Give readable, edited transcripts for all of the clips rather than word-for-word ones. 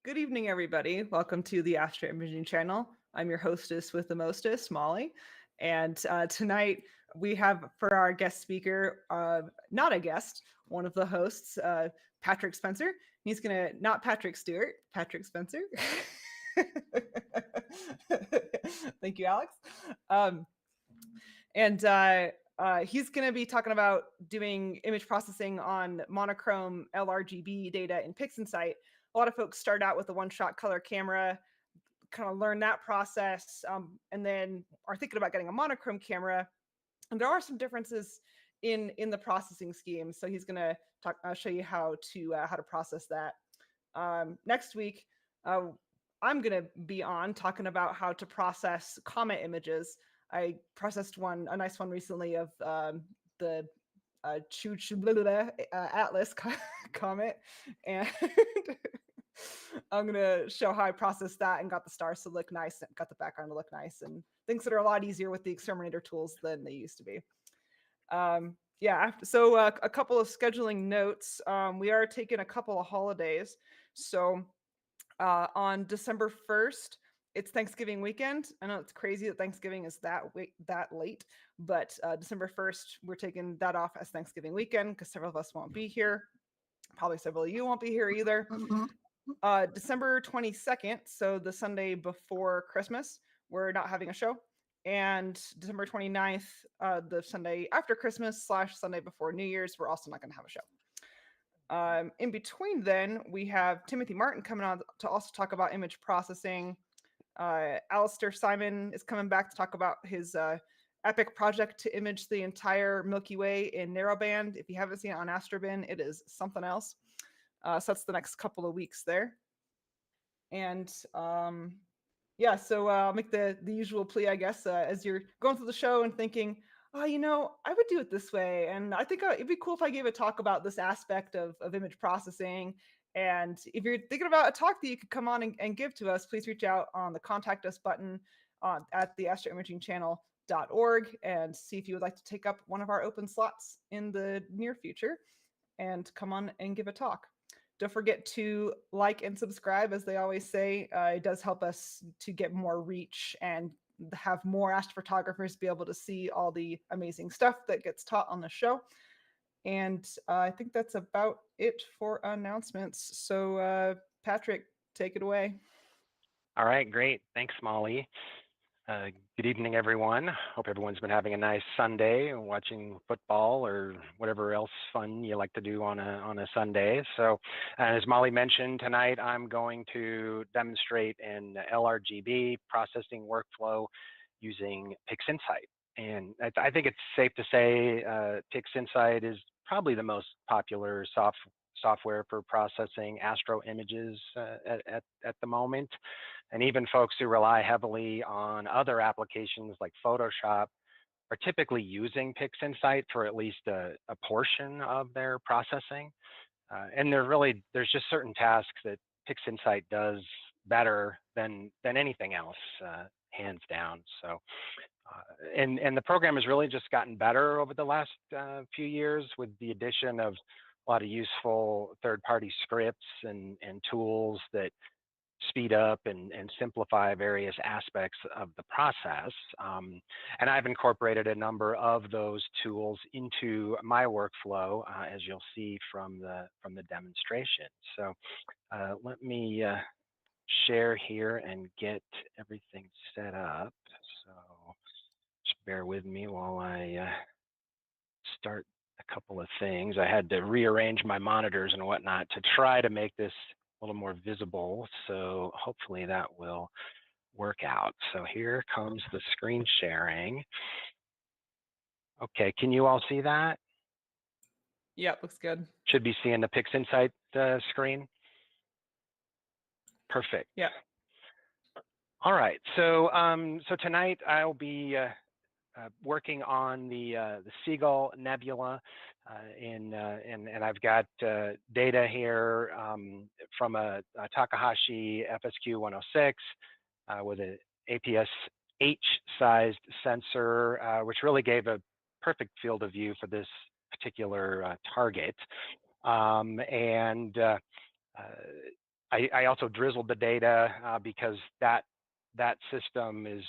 Good evening, everybody. Welcome to the Astro Imaging channel. I'm your hostess with the mostest, Molly. And tonight we have for our guest speaker, not a guest, one of the hosts, Patrick Spencer. He's gonna, not Patrick Stewart, Patrick Spencer. Thank you, Alex. He's going to be talking about doing image processing on monochrome LRGB data in PixInsight. A lot of folks start out with a one-shot color camera, kind of learn that process, and then are thinking about getting a monochrome camera. And there are some differences in the processing scheme. So he's going to show you how to process that. Next week, I'm going to be on talking about how to process comet images. I processed a nice one recently of the Atlas comet, and I'm gonna show how I processed that and got the stars to look nice, and got the background to look nice, and things that are a lot easier with the XTerminator tools than they used to be. So a couple of scheduling notes. We are taking a couple of holidays. So on December 1st, it's Thanksgiving weekend. I know it's crazy that Thanksgiving is that late, but December 1st, we're taking that off as Thanksgiving weekend because several of us won't be here. Probably several of you won't be here either. December 22nd, so the Sunday before Christmas, we're not having a show. And December 29th, the Sunday after Christmas / Sunday before New Year's, we're also not going to have a show. In between then, we have Timothy Martin coming on to also talk about image processing. Alistair Simon is coming back to talk about his epic project to image the entire Milky Way in narrowband. If you haven't seen it on Astrobin, it is something else. So that's the next couple of weeks there. And so I'll make the usual plea, I guess, as you're going through the show and thinking, oh, I would do it this way. And I think it'd be cool if I gave a talk about this aspect of image processing. And if you're thinking about a talk that you could come on and give to us, please reach out on the contact us button at the astroimagingchannel.org and see if you would like to take up one of our open slots in the near future and come on and give a talk. Don't forget to like and subscribe, as they always say. It does help us to get more reach and have more astrophotographers be able to see all the amazing stuff that gets taught on the show. And I think that's about it for announcements. So Patrick, take it away. All right, great. Thanks, Molly. Good evening, everyone. Hope everyone's been having a nice Sunday, watching football or whatever else fun you like to do on a Sunday. So, as Molly mentioned, tonight I'm going to demonstrate an LRGB processing workflow using PixInsight. And I think it's safe to say PixInsight is probably the most popular software for processing astro images at the moment. And even folks who rely heavily on other applications like Photoshop are typically using PixInsight for at least a portion of their processing. And there's just certain tasks that PixInsight does better than anything else, hands down. So, and the program has really just gotten better over the last few years with the addition of a lot of useful third-party scripts and tools that speed up and simplify various aspects of the process. And I've incorporated a number of those tools into my workflow, as you'll see from the demonstration. So let me share here and get everything set up. So just bear with me while I start a couple of things. I had to rearrange my monitors and whatnot to try to make this a little more visible. So hopefully that will work out. So here comes the screen sharing. Okay, can you all see that? Yeah, looks good. Should be seeing the PixInsight screen. Perfect. Yeah. All right. So so tonight I'll be working on the Seagull Nebula, and I've got data here from a Takahashi FSQ 106 with an APS-H sized sensor, which really gave a perfect field of view for this particular target. I also drizzled the data because that system is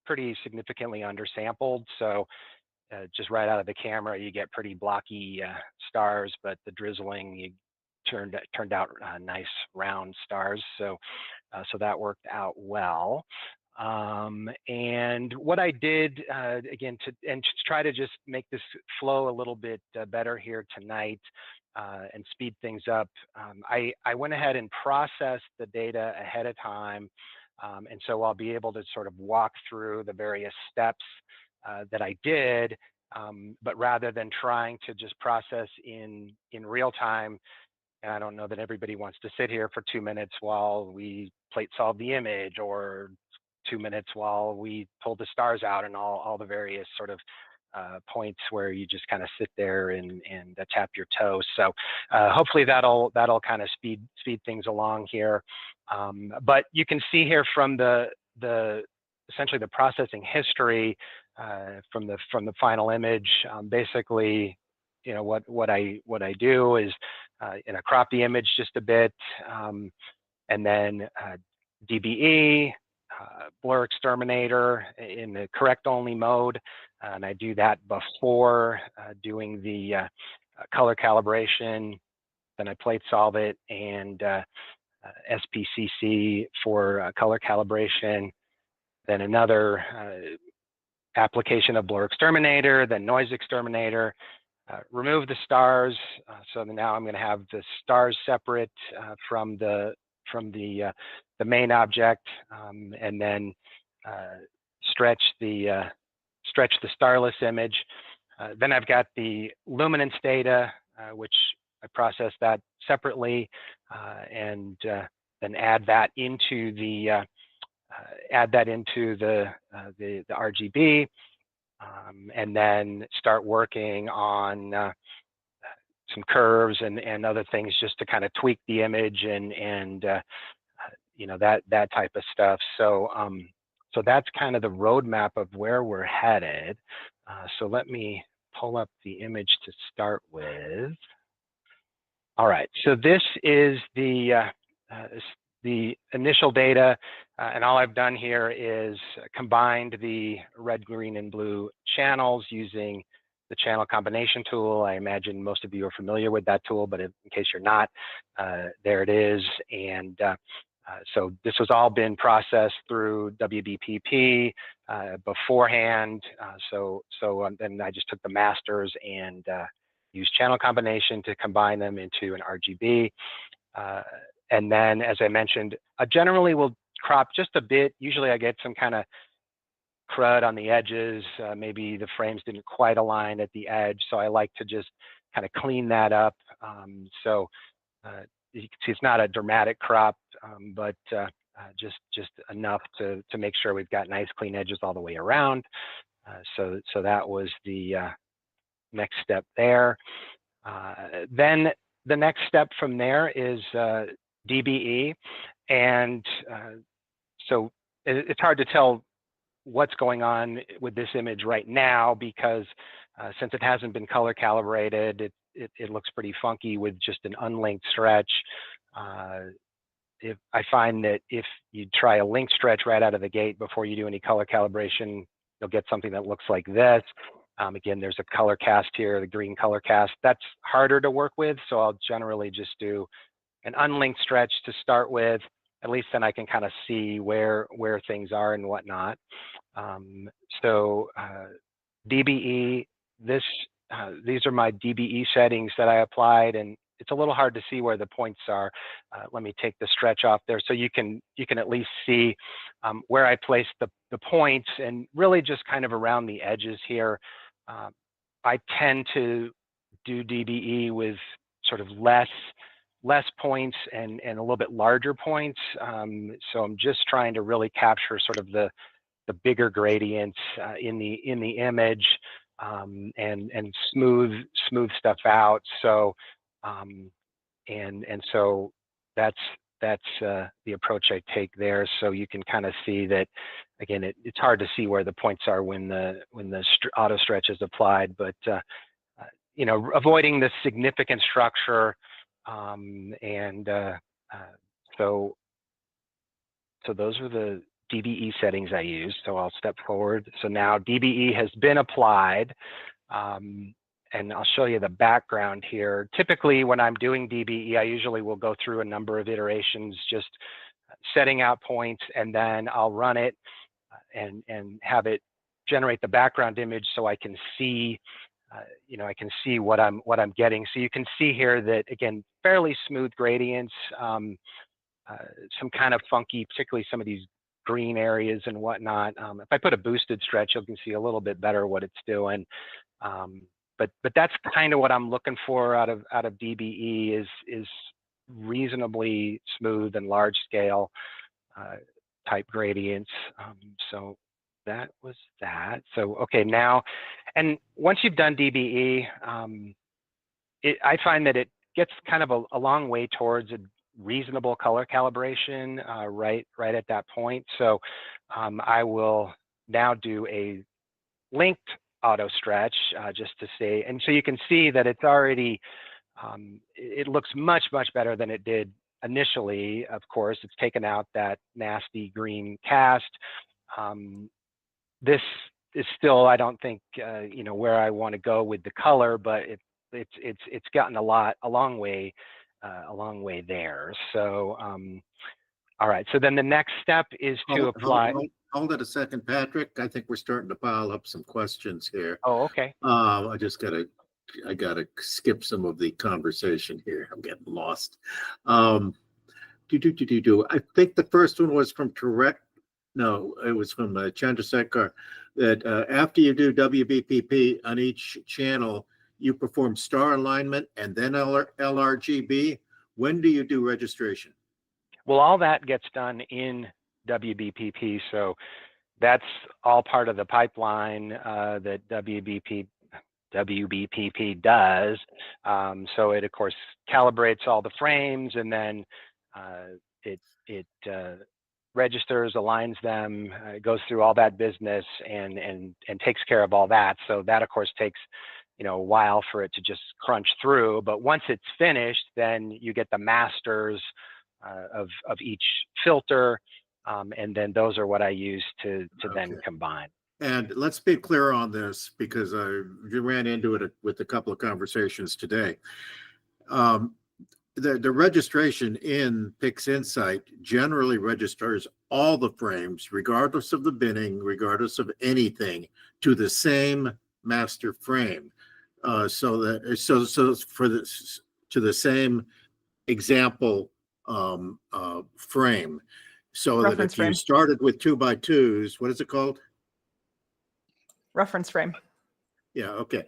pretty significantly undersampled. So just right out of the camera, you get pretty blocky stars, but the drizzling turned out nice round stars. So so that worked out well. And what I did again to try to just make this flow a little bit better here tonight and speed things up, I went ahead and processed the data ahead of time, and so I'll be able to sort of walk through the various steps that I did, but rather than trying to just process in real time. And I don't know that everybody wants to sit here for 2 minutes while we plate solve the image, or 2 minutes while we pull the stars out, and all the various sort of points where you just kind of sit there and tap your toe. So hopefully that'll kind of speed things along here. But you can see here from the essentially the processing history from the final image. Basically, you know, what I do is crop the image just a bit, and then DBE, blur exterminator in the correct only mode, and I do that before doing the color calibration. Then I plate solve it, and SPCC for color calibration. Then another application of blur exterminator, then noise exterminator. Remove the stars. So now I'm going to have the stars separate from the main object, and then stretch the starless image. Then I've got the luminance data, which I process that separately, and then add that into the RGB, and then start working on some curves and other things just to kind of tweak the image and you know, that type of stuff. So so that's kind of the roadmap of where we're headed. So let me pull up the image to start with. All right, so this is the initial data, and all I've done here is combined the red, green, and blue channels using the channel combination tool. I imagine most of you are familiar with that tool, but in case you're not, there it is. And so this has all been processed through WBPP beforehand. So then I just took the masters and used channel combination to combine them into an RGB. And then, as I mentioned, I generally will crop just a bit. Usually I get some kind of crud on the edges. Maybe the frames didn't quite align at the edge. So I like to just kind of clean that up. So you can see it's not a dramatic crop, but just enough to make sure we've got nice clean edges all the way around. So that was the next step there. Then the next step from there is DBE, and so it's hard to tell what's going on with this image right now because since it hasn't been color calibrated, it looks pretty funky with just an unlinked stretch. If I find that if you try a linked stretch right out of the gate before you do any color calibration, you'll get something that looks like this. Again, there's a color cast here, the green color cast. That's harder to work with, so I'll generally just do an unlinked stretch to start with. At least then I can kind of see where things are and whatnot. So DBE, these are my DBE settings that I applied, and it's a little hard to see where the points are. Let me take the stretch off there so you can at least see where I placed the points, and really just kind of around the edges here. I tend to do DBE with sort of less points and a little bit larger points. So I'm just trying to really capture sort of the bigger gradients in the image, and smooth stuff out. So and so that's the approach I take there. So you can kind of see that, again, it's hard to see where the points are when the auto stretch is applied, but you know, avoiding the significant structure and So those are the DBE settings I used. So I'll step forward. So now DBE has been applied. And I'll show you the background here. Typically, when I'm doing DBE, I usually will go through a number of iterations, just setting out points, and then I'll run it and have it generate the background image so I can see, I can see what I'm getting. So you can see here that, again, fairly smooth gradients, some kind of funky, particularly some of these green areas and whatnot. If I put a boosted stretch, you can see a little bit better what it's doing. But that's kind of what I'm looking for out of DBE is reasonably smooth and large scale type gradients. So that was that. So okay, now, and once you've done DBE, I find that it gets kind of a long way towards a reasonable color calibration right at that point. So I will now do a linked auto stretch just to say, and so you can see that it's already, it looks much better than it did initially. Of course, it's taken out that nasty green cast. This is still, I don't think, where I want to go with the color, but it's gotten a long way there. So all right, so then the next step is to apply. Hold it a second, Patrick. I think we're starting to pile up some questions here. Oh, okay. I gotta skip some of the conversation here. I'm getting lost. I think the first one was from Correct. No, it was from Chandrasekhar. That after you do WBPP on each channel, you perform star alignment and then LRGB. When do you do registration? Well, all that gets done in WBPP, so that's all part of the pipeline that WBPP does. So it, of course, calibrates all the frames, and then it registers, aligns them, goes through all that business, and takes care of all that. So that, of course, takes a while for it to just crunch through. But once it's finished, then you get the masters of each filter, and then those are what I use to then combine. And let's be clear on this, because I ran into it with a couple of conversations today. The registration in PixInsight generally registers all the frames, regardless of the binning, regardless of anything, to the same master frame, to the same example frame. So Reference that if frame. you started with 2x2s, what is it called? Reference frame. Yeah, okay.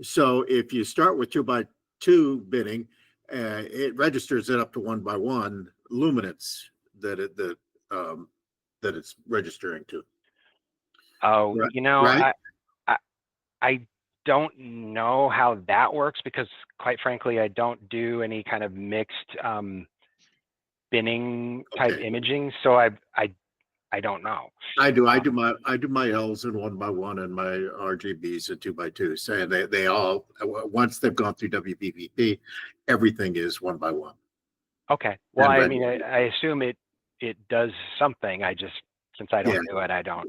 So if you start with 2x2 binning, it registers it up to 1x1 luminance that it's registering to. Oh, right? I don't know how that works, because quite frankly, I don't do any kind of mixed binning type imaging, so I don't know. I do my L's in 1x1 and my RGBs at 2x2. So they all, once they've gone through WBPP, everything is 1x1. Okay. Well, I mean, I assume it does something. I just, since I don't do it, I don't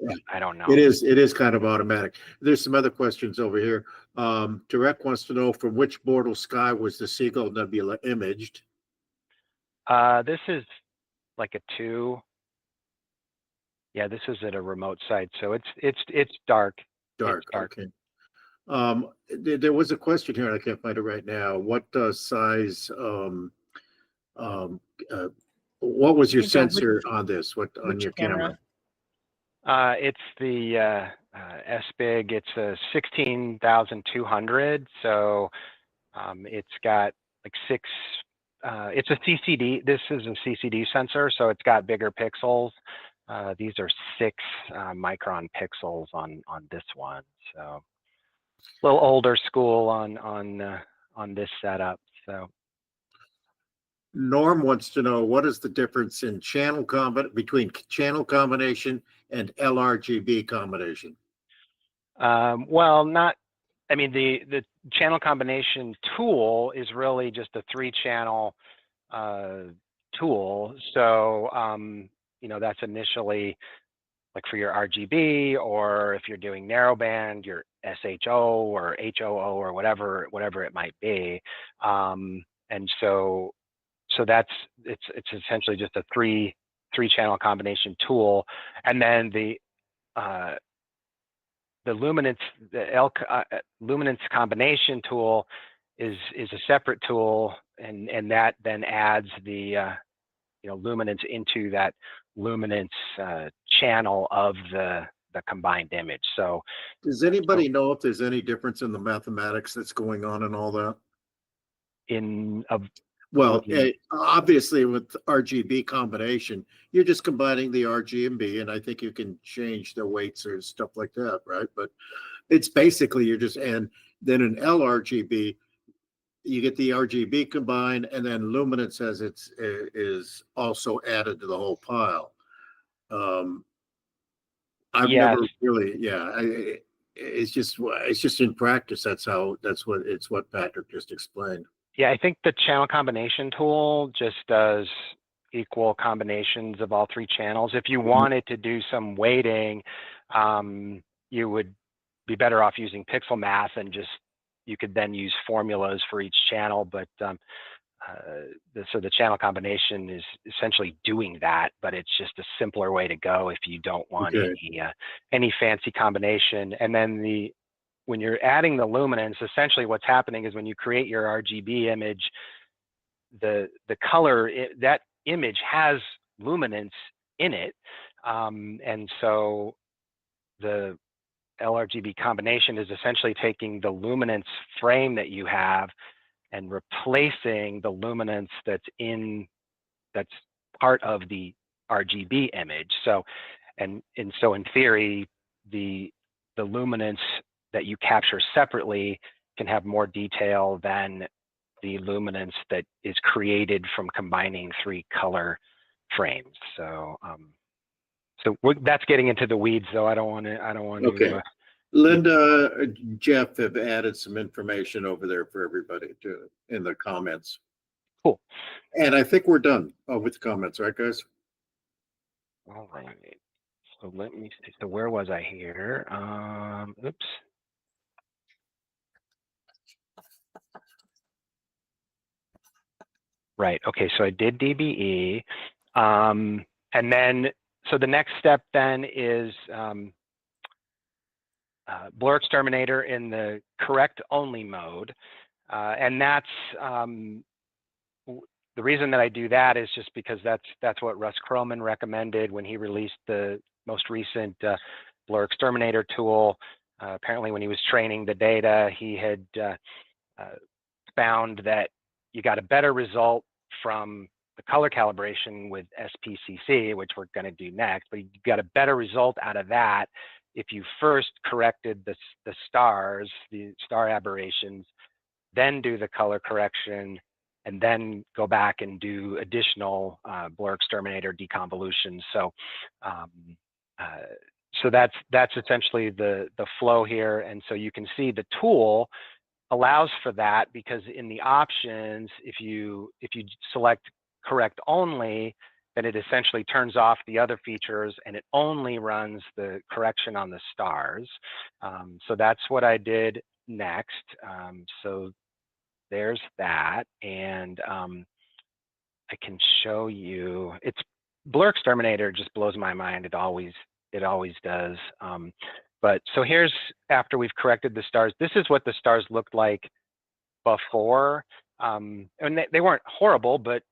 know. It is kind of automatic. There's some other questions over here. Tarek wants to know, from which border sky was the Seagull Nebula imaged? This is like a 2. Yeah, this is at a remote site, so it's dark. Dark. Okay. There was a question here, and I can't find it right now. What size? What was your sensor on this? What on your camera? It's the S-Big. It's a 16,200. So it's got like 6. It's a CCD. This is a CCD sensor, so it's got bigger pixels. These are 6 micron pixels on this one. So a little older school on this setup. So Norm wants to know, what is the difference in between channel combination and LRGB combination? Well, I mean, the channel combination tool is really just a 3-channel tool. So, you know, that's initially like for your RGB, or if you're doing narrowband, your SHO or HOO or whatever it might be. And so it's essentially just a three channel combination tool. And then the Luminance, Luminance combination tool is a separate tool, and that then adds the you know, Luminance into that Luminance channel of the combined image. So Does anybody know if there's any difference in the mathematics that's going on and all that? Well, obviously with RGB combination, you're just combining the RGB, and I think you can change the weights or stuff like that, right? But it's basically you're just, and then in LRGB, you get the RGB combined, and then Luminance has is also added to the whole pile. I've never really, it's just in practice. That's what Patrick just explained. Yeah, I think the channel combination tool just does equal combinations of all three channels. If you wanted to do some weighting, you would be better off using pixel math, and just, you could then use formulas for each channel. But so the channel combination is essentially doing that, but it's just a simpler way to go if you don't want any fancy combination. And then when you're adding the luminance, essentially what's happening is when you create your RGB image, the color, that image has luminance in it. And so the LRGB combination is essentially taking the luminance frame that you have and replacing the luminance that's part of the RGB image. So, and so in theory, the luminance that you capture separately can have more detail than the luminance that is created from combining three color frames. So, that's getting into the weeds, though. I don't want to. Okay. Linda, Jeff have added some information over there for everybody too in the comments. Cool. And I think we're done with the comments, right, guys? All right. So let me see. So where was I here? Oops. Right. Okay. So I did DBE, and then so the next step then is Blur Exterminator in the correct only mode, and that's the reason that I do that is just because that's what Russ Croman recommended when he released the most recent Blur Exterminator tool. Apparently, when he was training the data, he had found that you got a better result from the color calibration with SPCC, which we're going to do next, but you got a better result out of that if you first corrected the star aberrations, then do the color correction, and then go back and do additional Blur Exterminator deconvolution. So, so that's essentially the flow here. And so you can see the tool allows for that, because in the options, if you select correct only, then it essentially turns off the other features and it only runs the correction on the stars. So that's what I did next. So there's that, and I can show you. It's Blur Exterminator just blows my mind. It always does. But so here's after we've corrected the stars. This is what the stars looked like before, and they weren't horrible, but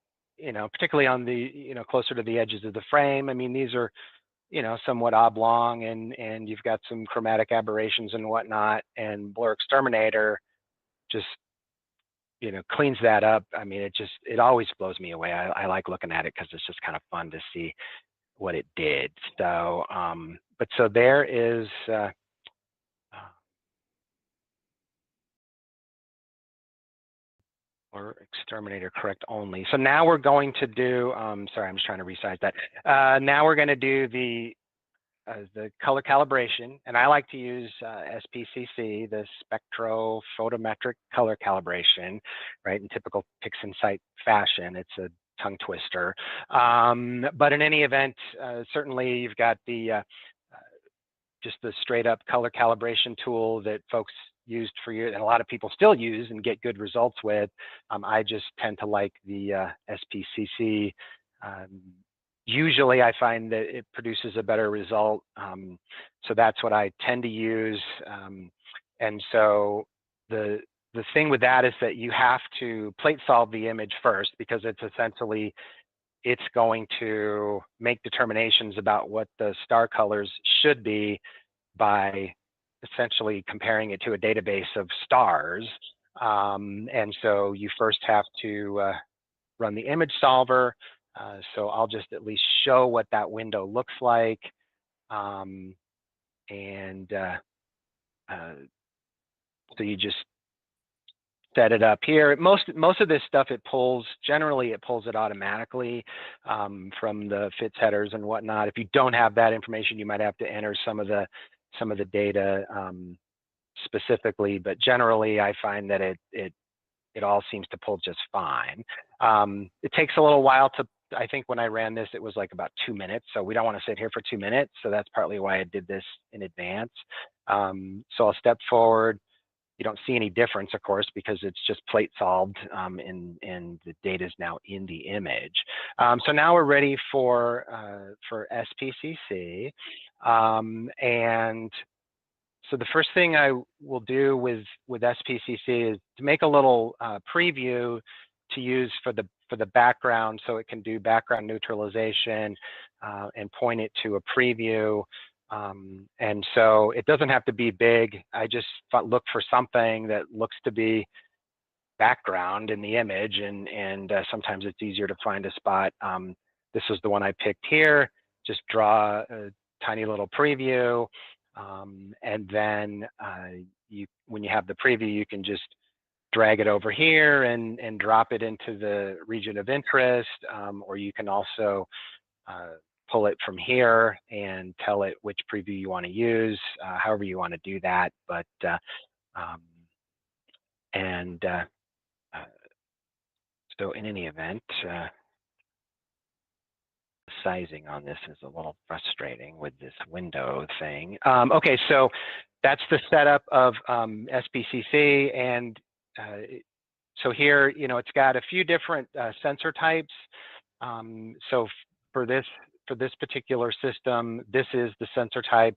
particularly on the closer to the edges of the frame. I mean, these are somewhat oblong, and you've got some chromatic aberrations and whatnot. And Blur Exterminator just cleans that up. I mean, it always blows me away. I like looking at it because it's just kind of fun to see what it did. So, but so there is. Or Exterminator correct only. So now we're going to do, sorry, I'm just trying to resize that. Now we're going to do the color calibration, and I like to use SPCC, the spectrophotometric color calibration, right, in typical PixInsight fashion. It's a tongue twister. But in any event, certainly you've got the just the straight up color calibration tool that folks used for years, and a lot of people still use and get good results with. I just tend to like the SPCC. Usually I find that it produces a better result. So that's what I tend to use. And so the thing with that is that you have to plate solve the image first, because it's essentially, it's going to make determinations about what the star colors should be by essentially comparing it to a database of stars. And so you first have to run the image solver. So I'll just at least show what that window looks like. So you just set it up here. Most of this stuff generally it pulls it automatically from the FITS headers and whatnot. If you don't have that information, you might have to enter some of the data specifically, but generally I find that it all seems to pull just fine. It takes a little while to, I think when I ran this, it was like about 2 minutes. So we don't want to sit here for 2 minutes. So that's partly why I did this in advance. So I'll step forward. You don't see any difference, of course, because it's just plate solved and the data is now in the image. So now we're ready for SPCC. And so the first thing I will do with SPCC is to make a little preview to use for the background, so it can do background neutralization and point it to a preview. And so it doesn't have to be big. I just look for something that looks to be background in the image, and sometimes it's easier to find a spot. This is the one I picked here. Just draw a tiny little preview, and then when you have the preview, you can just drag it over here and drop it into the region of interest, or you can also pull it from here and tell it which preview you want to use, however you want to do that. But so in any event, sizing on this is a little frustrating with this window thing. Okay, so that's the setup of SPCC, and so here, it's got a few different sensor types. So for this particular system, this is the sensor type.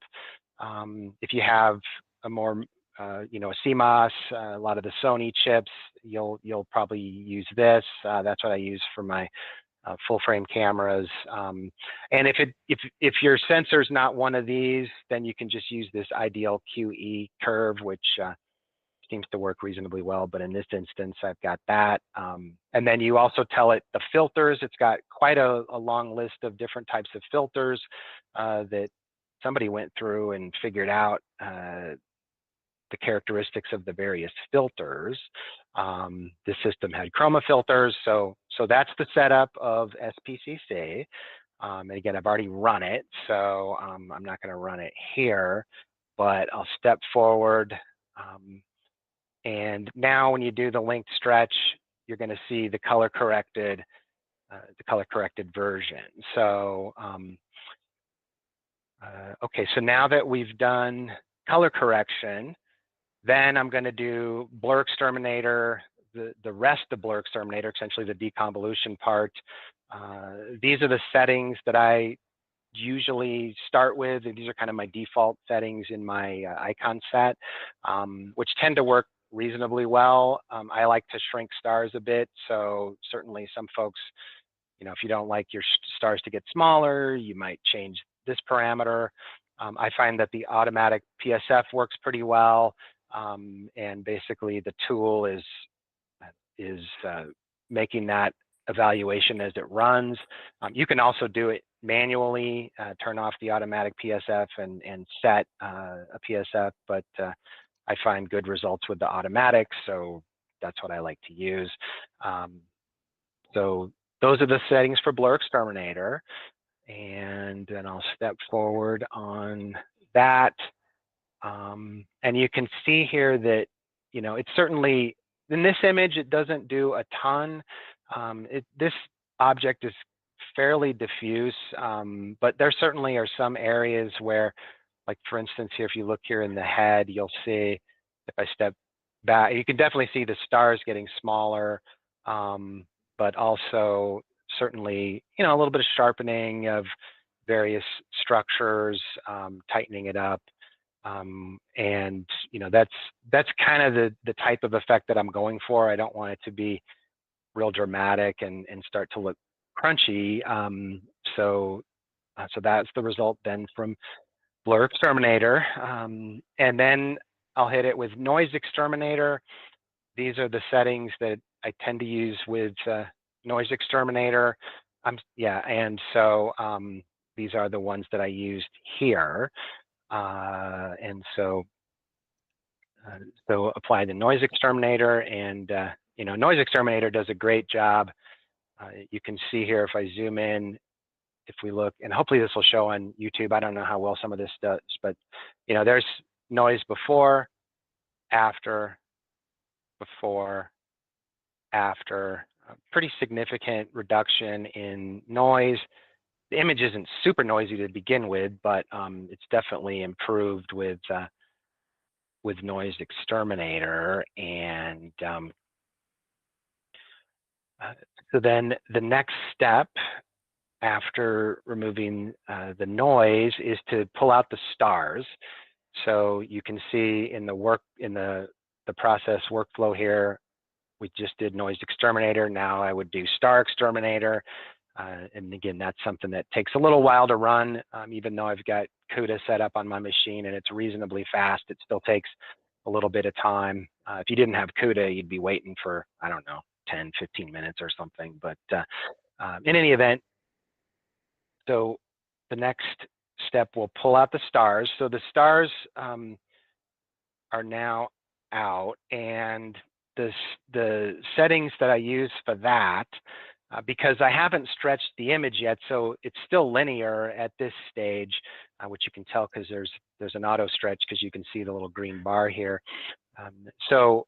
If you have a more, a CMOS, a lot of the Sony chips, you'll probably use this. That's what I use for my full frame cameras. And if your sensor's not one of these, then you can just use this ideal QE curve, which seems to work reasonably well, but in this instance, I've got that. And then you also tell it the filters. It's got quite a long list of different types of filters that somebody went through and figured out the characteristics of the various filters. The system had chroma filters, so that's the setup of SPCC. And again, I've already run it, so I'm not going to run it here, but I'll step forward. And now when you do the linked stretch, you're going to see the color corrected version. So, okay, so now that we've done color correction, then I'm going to do blur exterminator, the rest of blur exterminator, essentially the deconvolution part. These are the settings that I usually start with, and these are kind of my default settings in my icon set, which tend to work reasonably well. I like to shrink stars a bit, so certainly some folks, if you don't like your stars to get smaller, you might change this parameter. I find that the automatic PSF works pretty well, and basically the tool is making that evaluation as it runs. You can also do it manually, turn off the automatic PSF and set a PSF, but I find good results with the automatic, so that's what I like to use. So those are the settings for blur exterminator, and then I'll step forward on that. And you can see here that, it's certainly, in this image, it doesn't do a ton. This object is fairly diffuse, but there certainly are some areas where, like for instance, here, if you look here in the head, you'll see, if I step back, you can definitely see the stars getting smaller, but also certainly, you know, a little bit of sharpening of various structures, tightening it up. And, you know, that's kind of the type of effect that I'm going for. I don't want it to be real dramatic and start to look crunchy. So that's the result then from Blur Exterminator. And then I'll hit it with Noise Exterminator. These are the settings that I tend to use with Noise Exterminator. And so these are the ones that I used here. And so apply the Noise Exterminator, and you know, Noise Exterminator does a great job. You can see here, if I zoom in, if we look, and hopefully this will show on YouTube. I don't know how well some of this does, but you know, there's noise before, after, pretty significant reduction in noise. The image isn't super noisy to begin with, but it's definitely improved with Noise Exterminator. And so then the next step after removing the noise is to pull out the stars. So you can see in the process workflow here, we just did Noise Exterminator. Now I would do Star Exterminator. And again, that's something that takes a little while to run, even though I've got CUDA set up on my machine and it's reasonably fast. It still takes a little bit of time. If you didn't have CUDA, you'd be waiting for, I don't know, 10, 15 minutes or something. But in any event, so the next step, we'll pull out the stars. So the stars are now out, and the settings that I use for that, because I haven't stretched the image yet, so it's still linear at this stage, which you can tell because there's an auto stretch, because you can see the little green bar here. So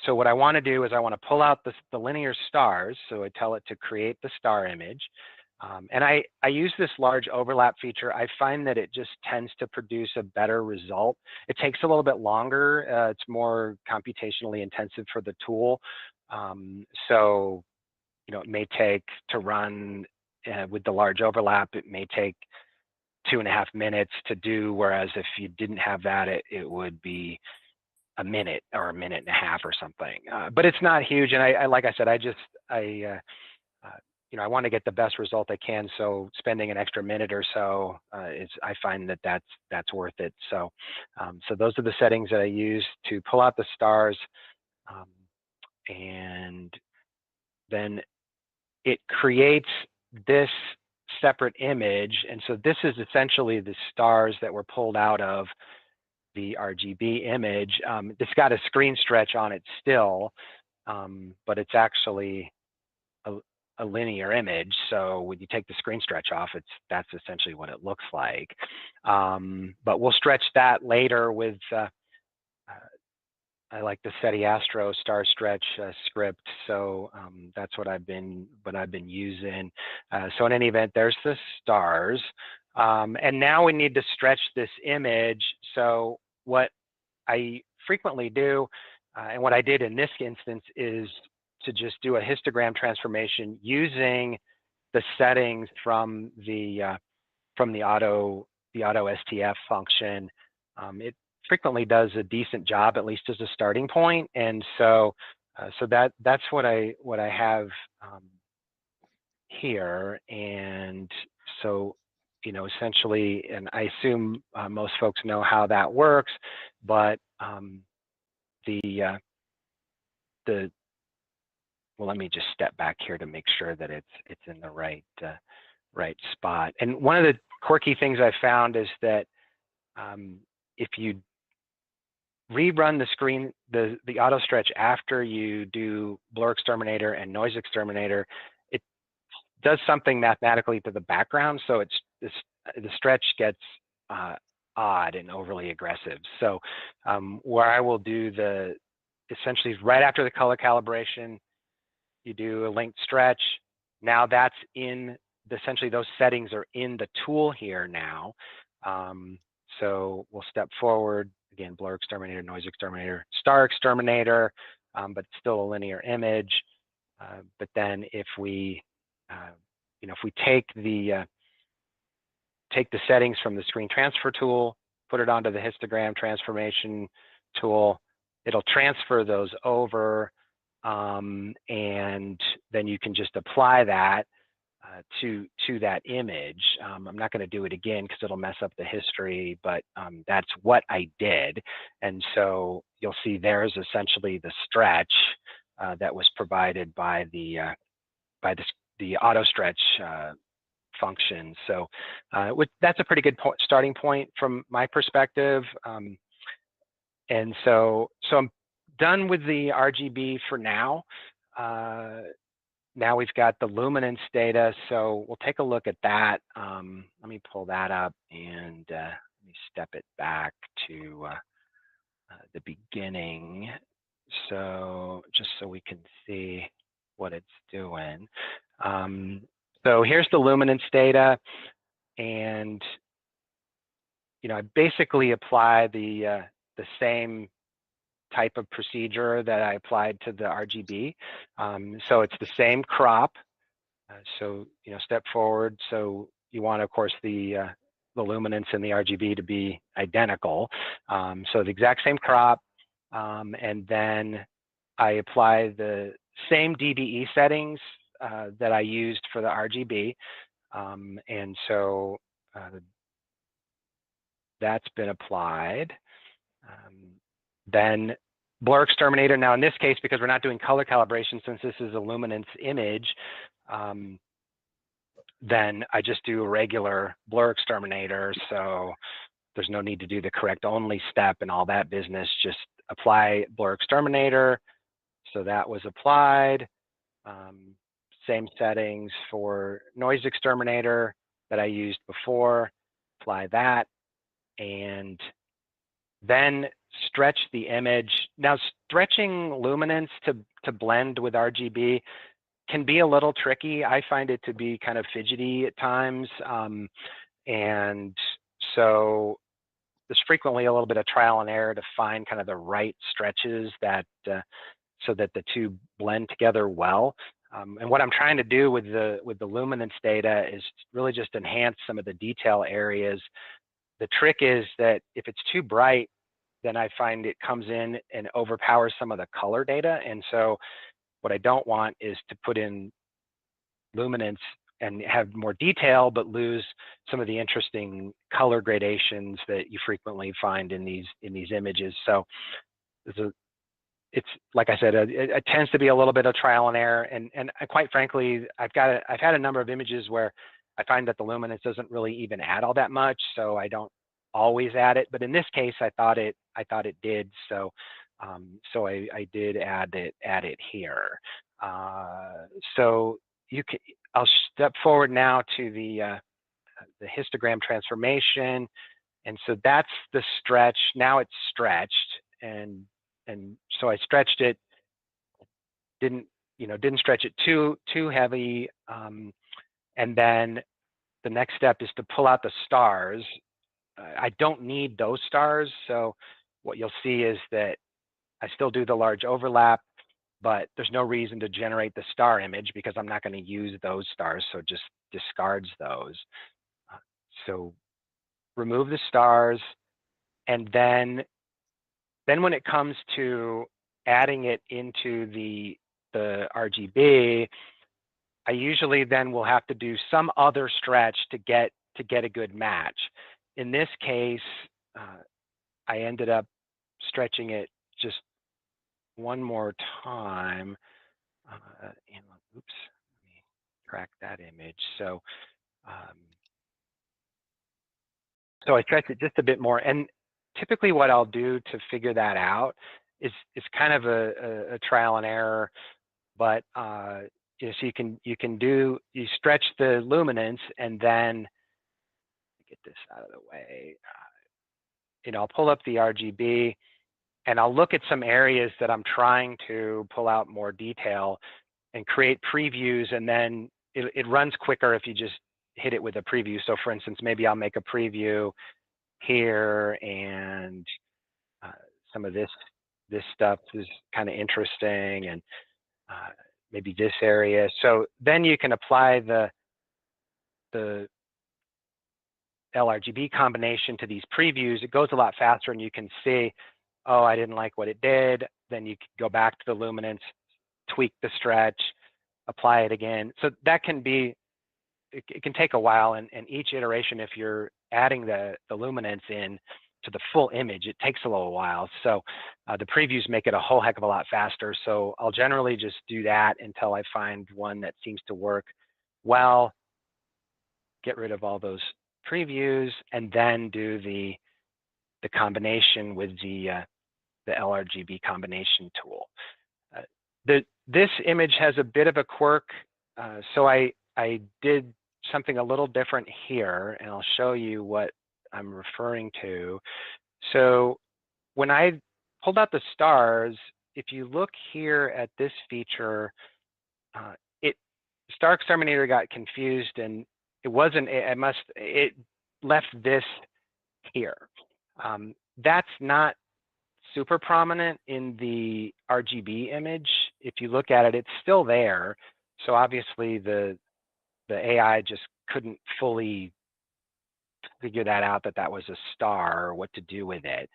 what I want to do is I want to pull out the linear stars. So I tell it to create the star image. And I use this large overlap feature. I find that it just tends to produce a better result. It takes a little bit longer. It's more computationally intensive for the tool. So, you know, it may take to run with the large overlap, it may take 2.5 minutes to do, whereas if you didn't have that, it would be a minute or a minute and a half or something. But it's not huge. And I like I said, you know, I want to get the best result I can. So spending an extra minute or so, I find that that's worth it. So, so those are the settings that I use to pull out the stars. And then it creates this separate image. And so this is essentially the stars that were pulled out of the RGB image. It's got a screen stretch on it still, but it's actually a linear image. So when you take the screen stretch off, that's essentially what it looks like. But we'll stretch that later with I like the Seti Astro star stretch script. So that's what I've been using. So in any event, there's the stars. And now we need to stretch this image. So what I frequently do, and what I did in this instance, is to just do a histogram transformation using the settings from the auto STF function. It frequently does a decent job, at least as a starting point. And so that's what I have here. And so, you know, essentially, and I assume most folks know how that works, but well, let me just step back here to make sure that it's in the right spot. And one of the quirky things I found is that if you rerun the screen, the auto stretch after you do Blur Exterminator and Noise Exterminator, it does something mathematically to the background, so the stretch gets odd and overly aggressive. So where I will do essentially right after the color calibration, you do a linked stretch, now that's in, essentially those settings are in the tool here now. So we'll step forward, again, blur exterminator, noise exterminator, star exterminator, but still a linear image. But then if we, if we take the settings from the screen transfer tool, put it onto the histogram transformation tool, it'll transfer those over, and then you can just apply that to that image. I'm not going to do it again because it'll mess up the history, but that's what I did. And so you'll see there's essentially the stretch that was provided by the auto stretch function. So that's a pretty good starting point from my perspective. And so I'm done with the RGB for now. Now we've got the luminance data, so we'll take a look at that. Let me pull that up and let me step it back to the beginning. So just so we can see what it's doing. So here's the luminance data, and I basically apply the same type of procedure that I applied to the RGB. So it's the same crop. So step forward. So you want, of course, the luminance and the RGB to be identical. So the exact same crop, and then I apply the same DBE settings that I used for the RGB, and so that's been applied. Then blur exterminator. Now in this case, because we're not doing color calibration, since this is a luminance image, then I just do a regular blur exterminator. So there's no need to do the correct only step and all that business. Just apply blur exterminator. So that was applied. Same settings for noise exterminator that I used before. Apply that, and then stretch the image. Now, stretching luminance to blend with RGB can be a little tricky. I find it to be kind of fidgety at times. And so there's frequently a little bit of trial and error to find kind of the right stretches that so that the two blend together well. And what I'm trying to do with the luminance data is really just enhance some of the detail areas. The trick is that if it's too bright, then I find it comes in and overpowers some of the color data. And so what I don't want is to put in luminance and have more detail, but lose some of the interesting color gradations that you frequently find in these images. So it's like I said, it tends to be a little bit of trial and error. And quite frankly, I've had a number of images where I find that the luminance doesn't really even add all that much, so I don't always add it. But in this case, I thought it did. So so I did add it here. So I'll step forward now to the histogram transformation, and so that's the stretch. Now it's stretched, and so I stretched it. Didn't stretch it too heavy, and then the next step is to pull out the stars. I don't need those stars, so what you'll see is that I still do the large overlap, but there's no reason to generate the star image because I'm not going to use those stars, so just discards those. So remove the stars, and then when it comes to adding it into the RGB, I usually then will have to do some other stretch to get a good match. In this case, I ended up stretching it just one more time. Oops, let me track that image. So, so I stretched it just a bit more. And typically, what I'll do to figure that out is kind of a trial and error. But so you stretch the luminance, and then get this out of the way. I'll pull up the RGB, and I'll look at some areas that I'm trying to pull out more detail and create previews, and then it runs quicker if you just hit it with a preview. So for instance, maybe I'll make a preview here, and some of this stuff is kind of interesting, and maybe this area. So then you can apply the LRGB combination to these previews. It goes a lot faster, and you can see, oh, I didn't like what it did. Then you can go back to the luminance, tweak the stretch, apply it again. So that can be, it can take a while, and each iteration, if you're adding the luminance in to the full image, it takes a little while. So the previews make it a whole heck of a lot faster. So I'll generally just do that until I find one that seems to work well, get rid of all those previews, and then do the combination with the LRGB combination tool. This image has a bit of a quirk. So I did something a little different here, and I'll show you what I'm referring to. So when I pulled out the stars, if you look here at this feature, Star XTerminator got confused, and it wasn't, it left this here. That's not super prominent in the RGB image. If you look at it, it's still there. So obviously the AI just couldn't fully figure that out, that was a star, or what to do with it.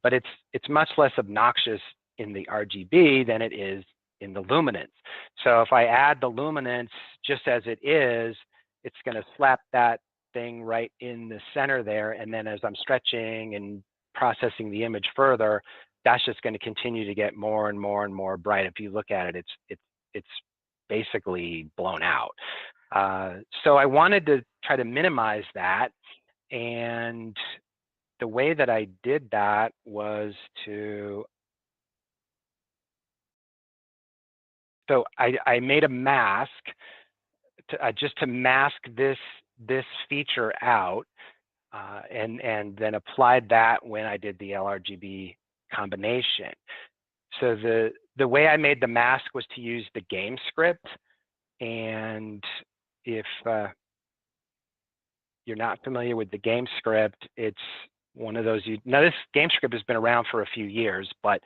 But it's much less obnoxious in the RGB than it is in the luminance. So if I add the luminance just as it is, it's going to slap that thing right in the center there. And then as I'm stretching and processing the image further, that's just going to continue to get more and more and more bright. If you look at it, it's basically blown out. So I wanted to try to minimize that. And the way that I did that was so I made a mask just to mask this feature out, and then applied that when I did the LRGB combination. So the way I made the mask was to use the game script. And if you're not familiar with the game script, it's one of those, now this game script has been around for a few years, but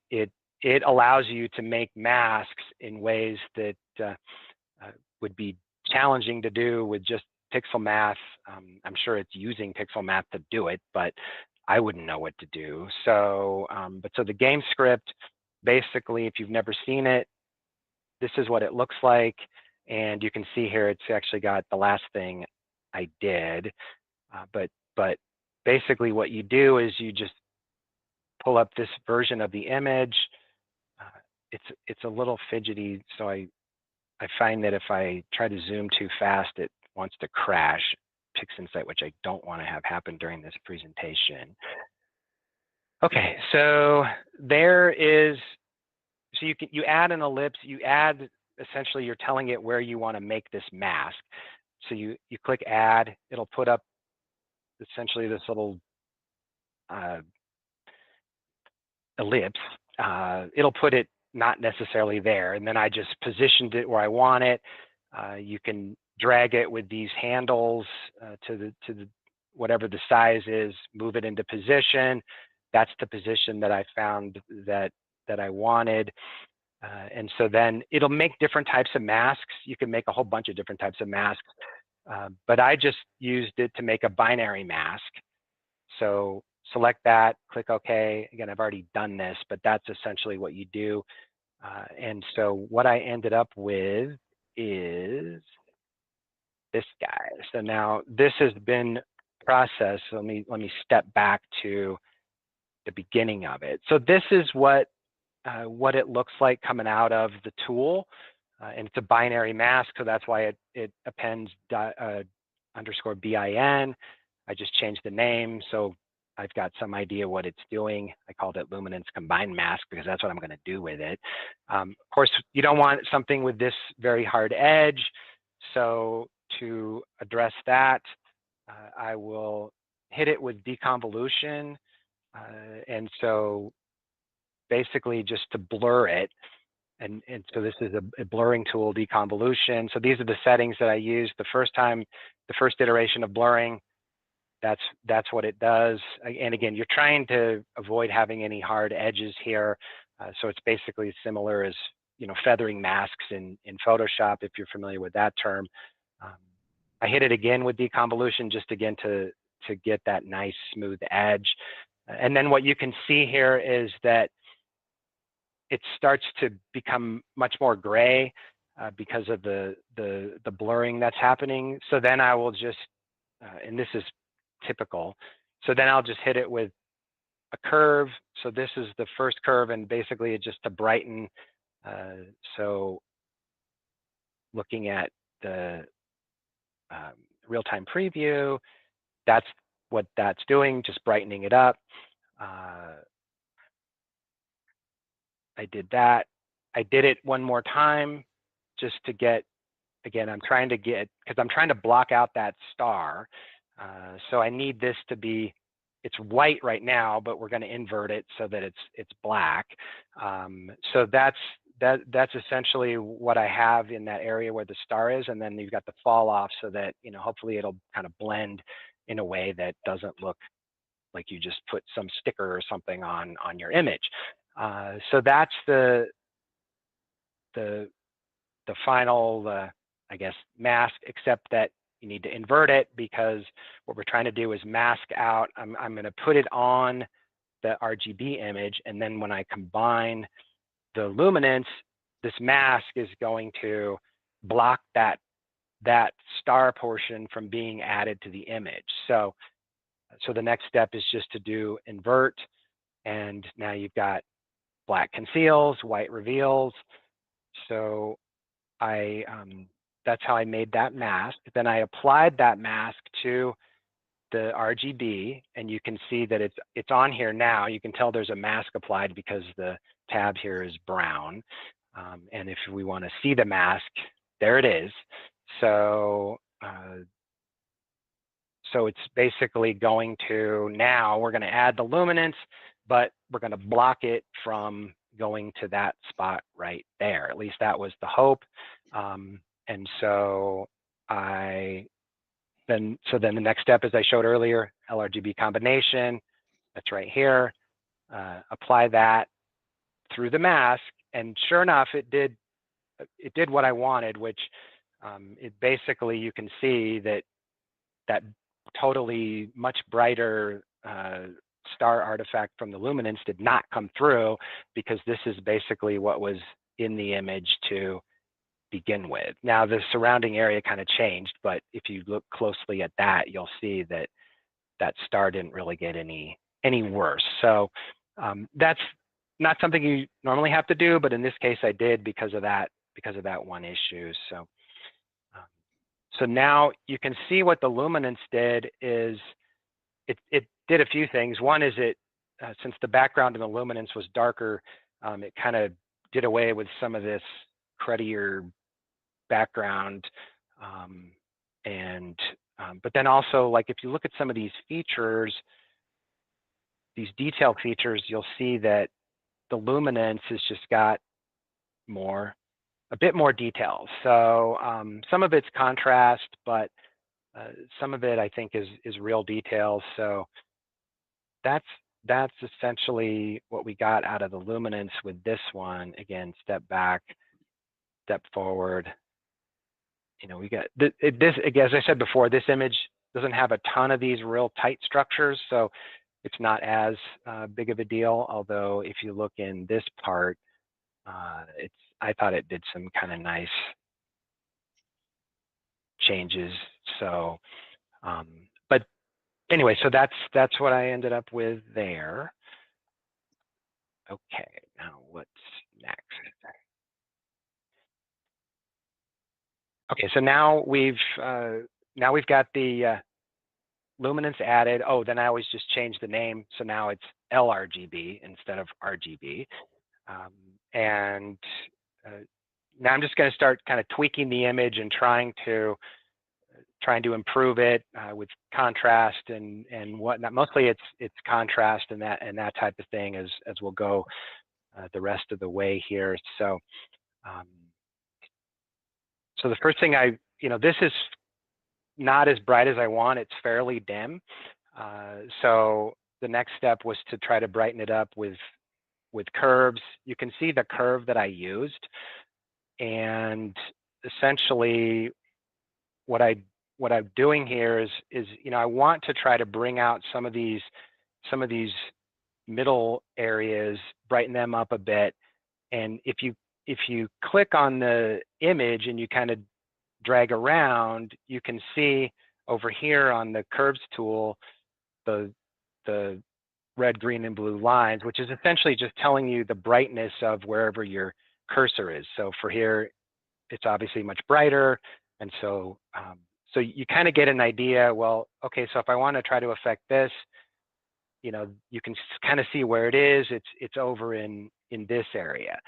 it allows you to make masks in ways that would be challenging to do with just pixel math. I'm sure it's using pixel math to do it, but I wouldn't know what to do. So, so the game script, basically, if you've never seen it, this is what it looks like. And you can see here, it's actually got the last thing I did. But basically what you do is you just pull up this version of the image. It's a little fidgety, so I find that if I try to zoom too fast, it wants to crash PixInsight, which I don't want to have happen during this presentation. Okay, so there is, so you add an ellipse, you add, essentially you're telling it where you want to make this mask. So you click add, it'll put up essentially this little ellipse. It'll put it not necessarily there, and then I just positioned it where I want it. You can drag it with these handles to the whatever the size is, move it into position. That's the position that I found that I wanted. And so then it'll make different types of masks. You can make a whole bunch of different types of masks, but I just used it to make a binary mask. So select that, click OK. Again, I've already done this, but that's essentially what you do. And so what I ended up with is this guy. So now this has been processed. So let me step back to the beginning of it. So this is what it looks like coming out of the tool, and it's a binary mask, so that's why it appends underscore bin. I just changed the name, so I've got some idea what it's doing. I called it Luminance Combined Mask because that's what I'm going to do with it. Of course, you don't want something with this very hard edge, so to address that, I will hit it with deconvolution, and so basically just to blur it. and so this is a blurring tool, deconvolution. So these are the settings that I used the first time, the first iteration of blurring. That's what it does. And again, you're trying to avoid having any hard edges here. So it's basically similar as, you know, feathering masks in Photoshop, if you're familiar with that term. I hit it again with deconvolution, just again to get that nice smooth edge. And then what you can see here is that it starts to become much more gray because of the blurring that's happening. So then I will just, and this is typical, so then I'll just hit it with a curve. So this is the first curve, and basically it's just to brighten. So looking at the real-time preview, that's what that's doing, just brightening it up. I did that. I did it one more time just to get, again, I'm trying to get, because I'm trying to block out that star. So I need this to be, it's white right now, but we're going to invert it so that it's black. So that's essentially what I have in that area where the star is, and then you've got the fall off so that, you know, hopefully it'll kind of blend in a way that doesn't look like you just put some sticker or something on your image. So that's the final, I guess, mask, except that you need to invert it, because what we're trying to do is mask out. I'm going to put it on the RGB image, and then when I combine the luminance, this mask is going to block that star portion from being added to the image. So the next step is just to do invert, and now you've got black conceals, white reveals. So that's how I made that mask. Then I applied that mask to the RGB, and you can see that it's on here now. You can tell there's a mask applied because the tab here is brown. And if we want to see the mask, there it is. So it's basically going to, now we're going to add the luminance, but we're going to block it from going to that spot right there. At least that was the hope. And so then the next step, as I showed earlier, LRGB combination, that's right here. Apply that through the mask, and sure enough, it did what I wanted, which it basically, you can see that totally much brighter star artifact from the luminance did not come through, because this is basically what was in the image to begin with. Now the surrounding area kind of changed, but if you look closely at that, you'll see that that star didn't really get any worse. So that's not something you normally have to do, but in this case I did because of that one issue. So now you can see what the luminance did is it did a few things. One is since the background in the luminance was darker, it kind of did away with some of this cruddier background. But then also, like, if you look at some of these features, these detail features, you'll see that the luminance has just got a bit more details. So some of it's contrast, but some of it I think is real details. So that's essentially what we got out of the luminance with this one. Again, step back, step forward. You know, we got this, again, as I said before, this image doesn't have a ton of these real tight structures, so it's not as big of a deal. Although if you look in this part, I thought it did some kind of nice changes. So, but anyway, so that's what I ended up with there. Okay, now what's next? Okay, so now we've got the luminance added. Oh, then I always just change the name, so now it's LRGB instead of RGB. And now I'm just going to start kind of tweaking the image and trying to improve it with contrast and whatnot. Mostly it's contrast and that type of thing as we'll go the rest of the way here. So, so the first thing this is not as bright as I want. It's fairly dim. So the next step was to try to brighten it up with curves. You can see the curve that I used, and essentially what I'm doing here is I want to try to bring out some of these middle areas, brighten them up a bit. And if you click on the image and you kind of drag around, you can see over here on the curves tool the red, green, and blue lines, which is essentially just telling you the brightness of wherever your cursor is. So for here, it's obviously much brighter, and so so you kind of get an idea. Well, okay, so if I want to try to affect this, you can kind of see where it is. It's over in this area.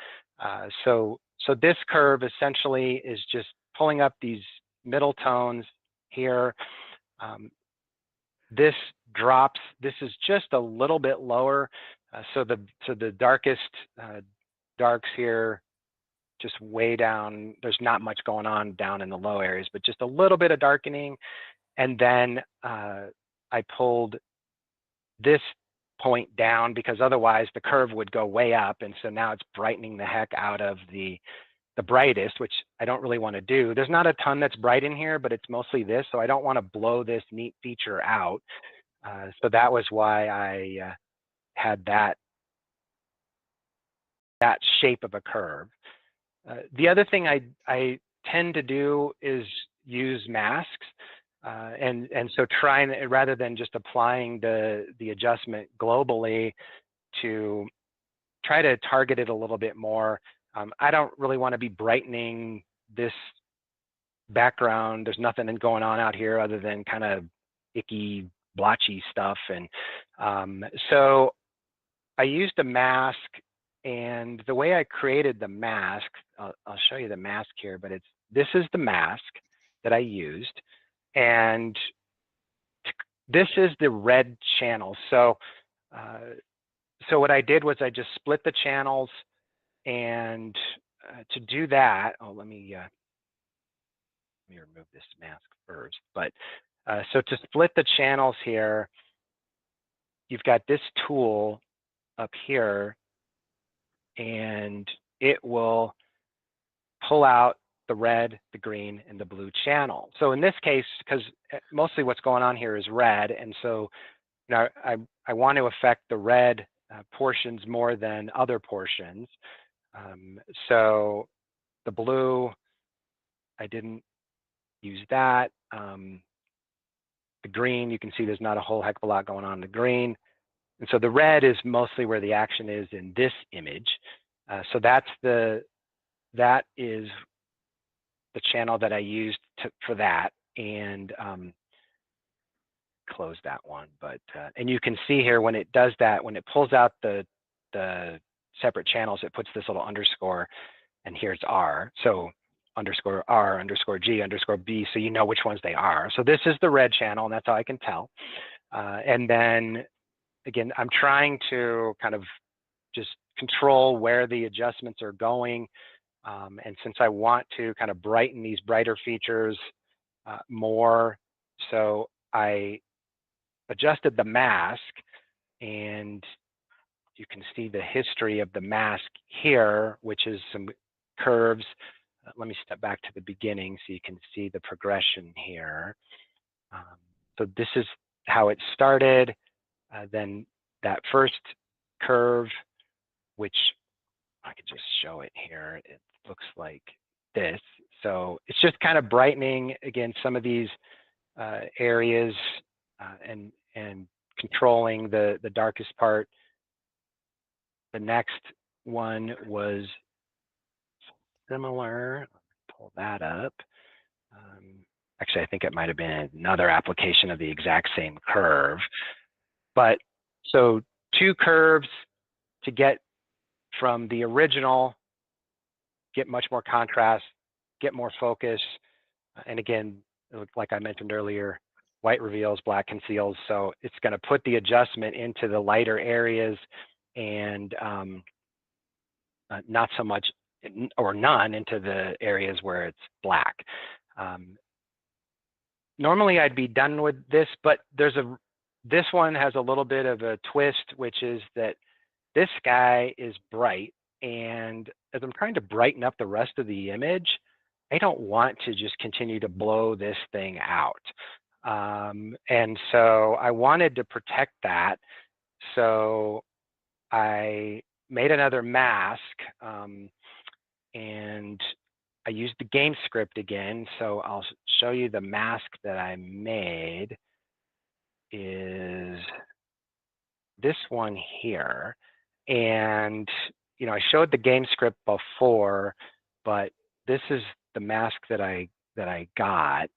So this curve essentially is just pulling up these middle tones here. This drops. This is just a little bit lower. So the darkest darks here, just way down. There's not much going on down in the low areas, but just a little bit of darkening. And then I pulled this point down because otherwise the curve would go way up. And so now it's brightening the heck out of the brightest, which I don't really want to do. There's not a ton that's bright in here, but it's mostly this. So I don't want to blow this neat feature out. So that was why I had that shape of a curve. The other thing I tend to do is use masks. And so trying, rather than just applying the adjustment globally, to try to target it a little bit more. I don't really want to be brightening this background. There's nothing going on out here other than kind of icky, blotchy stuff. And so I used a mask, and the way I created the mask, I'll show you the mask here, but this is the mask that I used. And this is the red channel. So so what I did was I just split the channels, and to do that, let me remove this mask first. But so to split the channels here, you've got this tool up here, and it will pull out the red, the green, and the blue channel. So in this case, because mostly what's going on here is red, and so I want to affect the red portions more than other portions. So the blue, I didn't use that. The green, you can see there's not a whole heck of a lot going on in the green. And so the red is mostly where the action is in this image. So that is the channel that I used for that. And close that one. But and you can see here when it does that, when it pulls out the separate channels, it puts this little underscore, and here's R. So underscore R, underscore G, underscore B, so you know which ones they are. So this is the red channel, and that's how I can tell. And then again, I'm trying to kind of just control where the adjustments are going. And since I want to kind of brighten these brighter features more, so I adjusted the mask, and you can see the history of the mask here, which is some curves. Let me step back to the beginning so you can see the progression here. So this is how it started. Then that first curve, which I could just show it here, it looks like this. So it's just kind of brightening, again, some of these areas and controlling the darkest part. The next one was similar. Pull that up. Actually, I think it might have been another application of the exact same curve. But so two curves to get from the original, get much more contrast, get more focus. And again, like I mentioned earlier, white reveals, black conceals. So it's going to put the adjustment into the lighter areas and not so much or none into the areas where it's black. Normally I'd be done with this, but this one has a little bit of a twist, which is that this guy is bright, and as I'm trying to brighten up the rest of the image, I don't want to just continue to blow this thing out. And so I wanted to protect that. So I made another mask, and I used the game script again. So I'll show you the mask that I made is this one here. And, you know, I showed the game script before, but this is the mask that I got.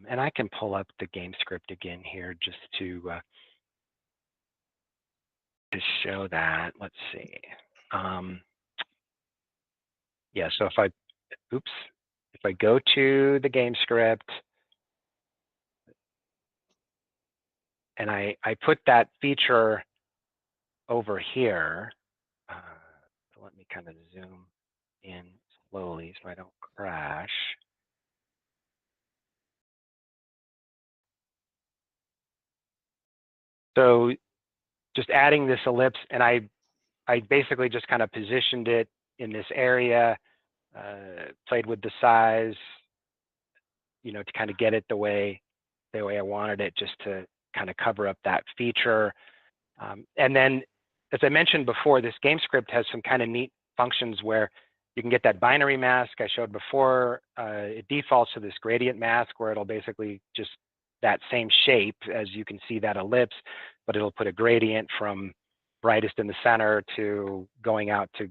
And I can pull up the game script again here just to show that. Let's see. Yeah, so if I go to the game script and I put that feature over here, so let me kind of zoom in slowly so I don't crash. So just adding this ellipse, and I basically just kind of positioned it in this area, played with the size, you know, to kind of get it the way I wanted it, just to kind of cover up that feature. And then, as I mentioned before, this game script has some kind of neat functions where you can get that binary mask I showed before. It defaults to this gradient mask where it'll basically just that same shape as you can see that ellipse, but it'll put a gradient from brightest in the center to going out to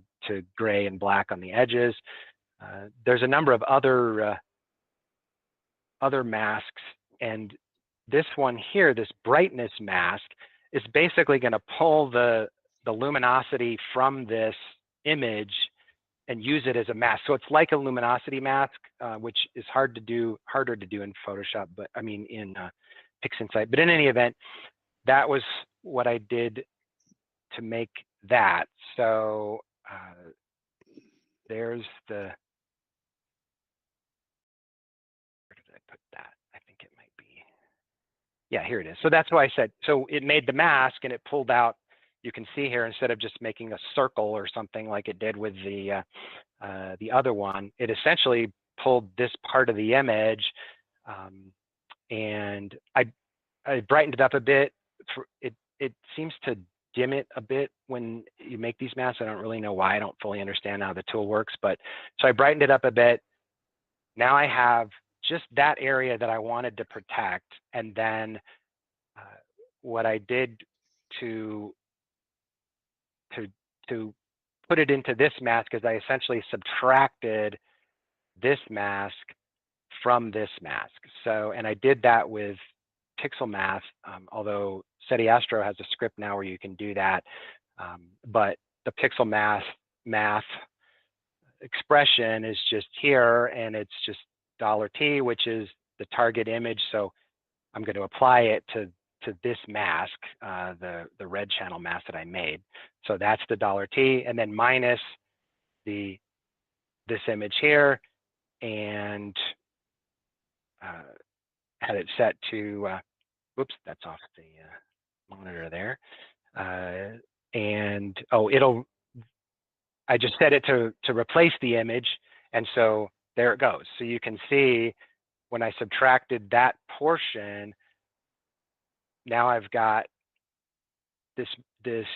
gray and black on the edges. There's a number of other masks, and this one here, this brightness mask, is basically going to pull the luminosity from this image and use it as a mask. So it's like a luminosity mask, which is harder to do in Photoshop, but I mean in PixInsight. But in any event, that was what I did to make that. So there's the, where did I put that? I think it might be, yeah, here it is. So that's why I said, so it made the mask and it pulled out, you can see here, instead of just making a circle or something like it did with the other one, it essentially pulled this part of the image, and I brightened it up a bit. It seems to dim it a bit when you make these masks. I don't really know why. I don't fully understand how the tool works, but so I brightened it up a bit. Now I have just that area that I wanted to protect, and then what I did to put it into this mask is I essentially subtracted this mask from this mask. So, and I did that with pixel math, although Seti Astro has a script now where you can do that. But the pixel math expression is just here, and it's just $T, which is the target image. So I'm going to apply it to this mask, the red channel mask that I made. So that's the $T, and then minus this image here, and had it set to, whoops, that's off the monitor there. And I just set it to replace the image, and so there it goes. So you can see when I subtracted that portion, now I've got this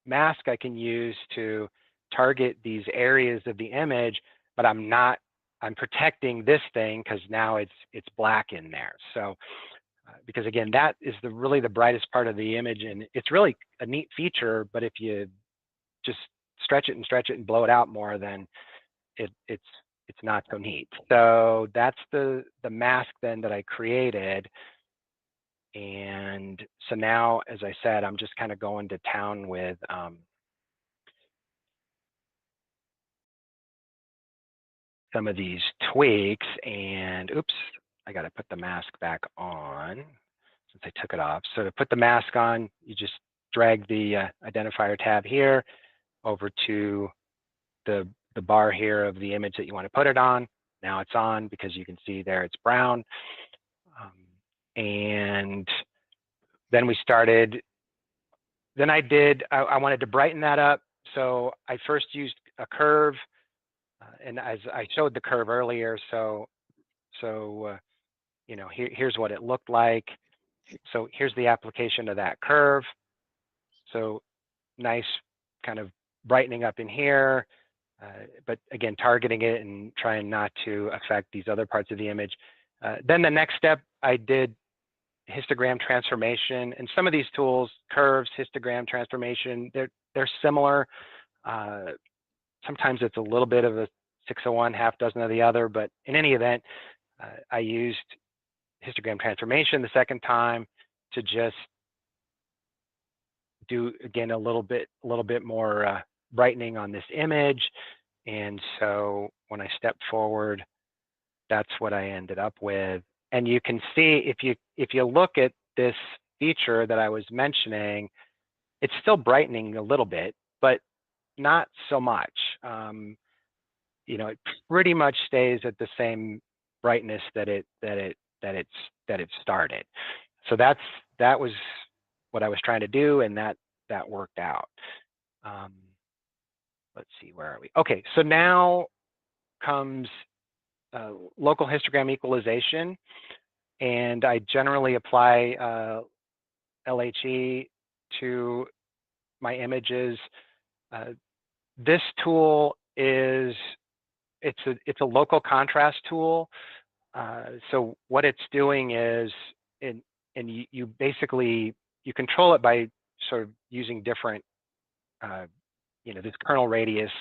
mask I can use to target these areas of the image, but I'm protecting this thing because now it's black in there. So because again, that is really the brightest part of the image, and it's really a neat feature, but if you just stretch it and blow it out more, then it's not so neat. So that's the mask then that I created. And so now, as I said, I'm just kind of going to town with some of these tweaks. And oops, I got to put the mask back on since I took it off. So to put the mask on, you just drag the identifier tab here over to the bar here of the image that you want to put it on. Now it's on because you can see there it's brown. And then we started, then I wanted to brighten that up. So I first used a curve, and as I showed the curve earlier, so you know, here's what it looked like. So here's the application of that curve. So nice kind of brightening up in here, but again, targeting it and trying not to affect these other parts of the image. Then the next step, I did histogram transformation, and some of these tools, curves, histogram transformation, they're similar. Sometimes it's a little bit of a 601, half dozen of the other, but in any event, I used histogram transformation the second time to just do, again, a little bit more brightening on this image. And so when I step forward, that's what I ended up with. And you can see, if you look at this feature that I was mentioning, it's still brightening a little bit, but not so much. You know, it pretty much stays at the same brightness that it started. So that was what I was trying to do, and that worked out. Let's see, where are we? Okay, so now comes local histogram equalization, and I generally apply LHE to my images. This tool is, it's a local contrast tool. So what it's doing is, you basically, you control it by sort of using different, you know, this kernel radius,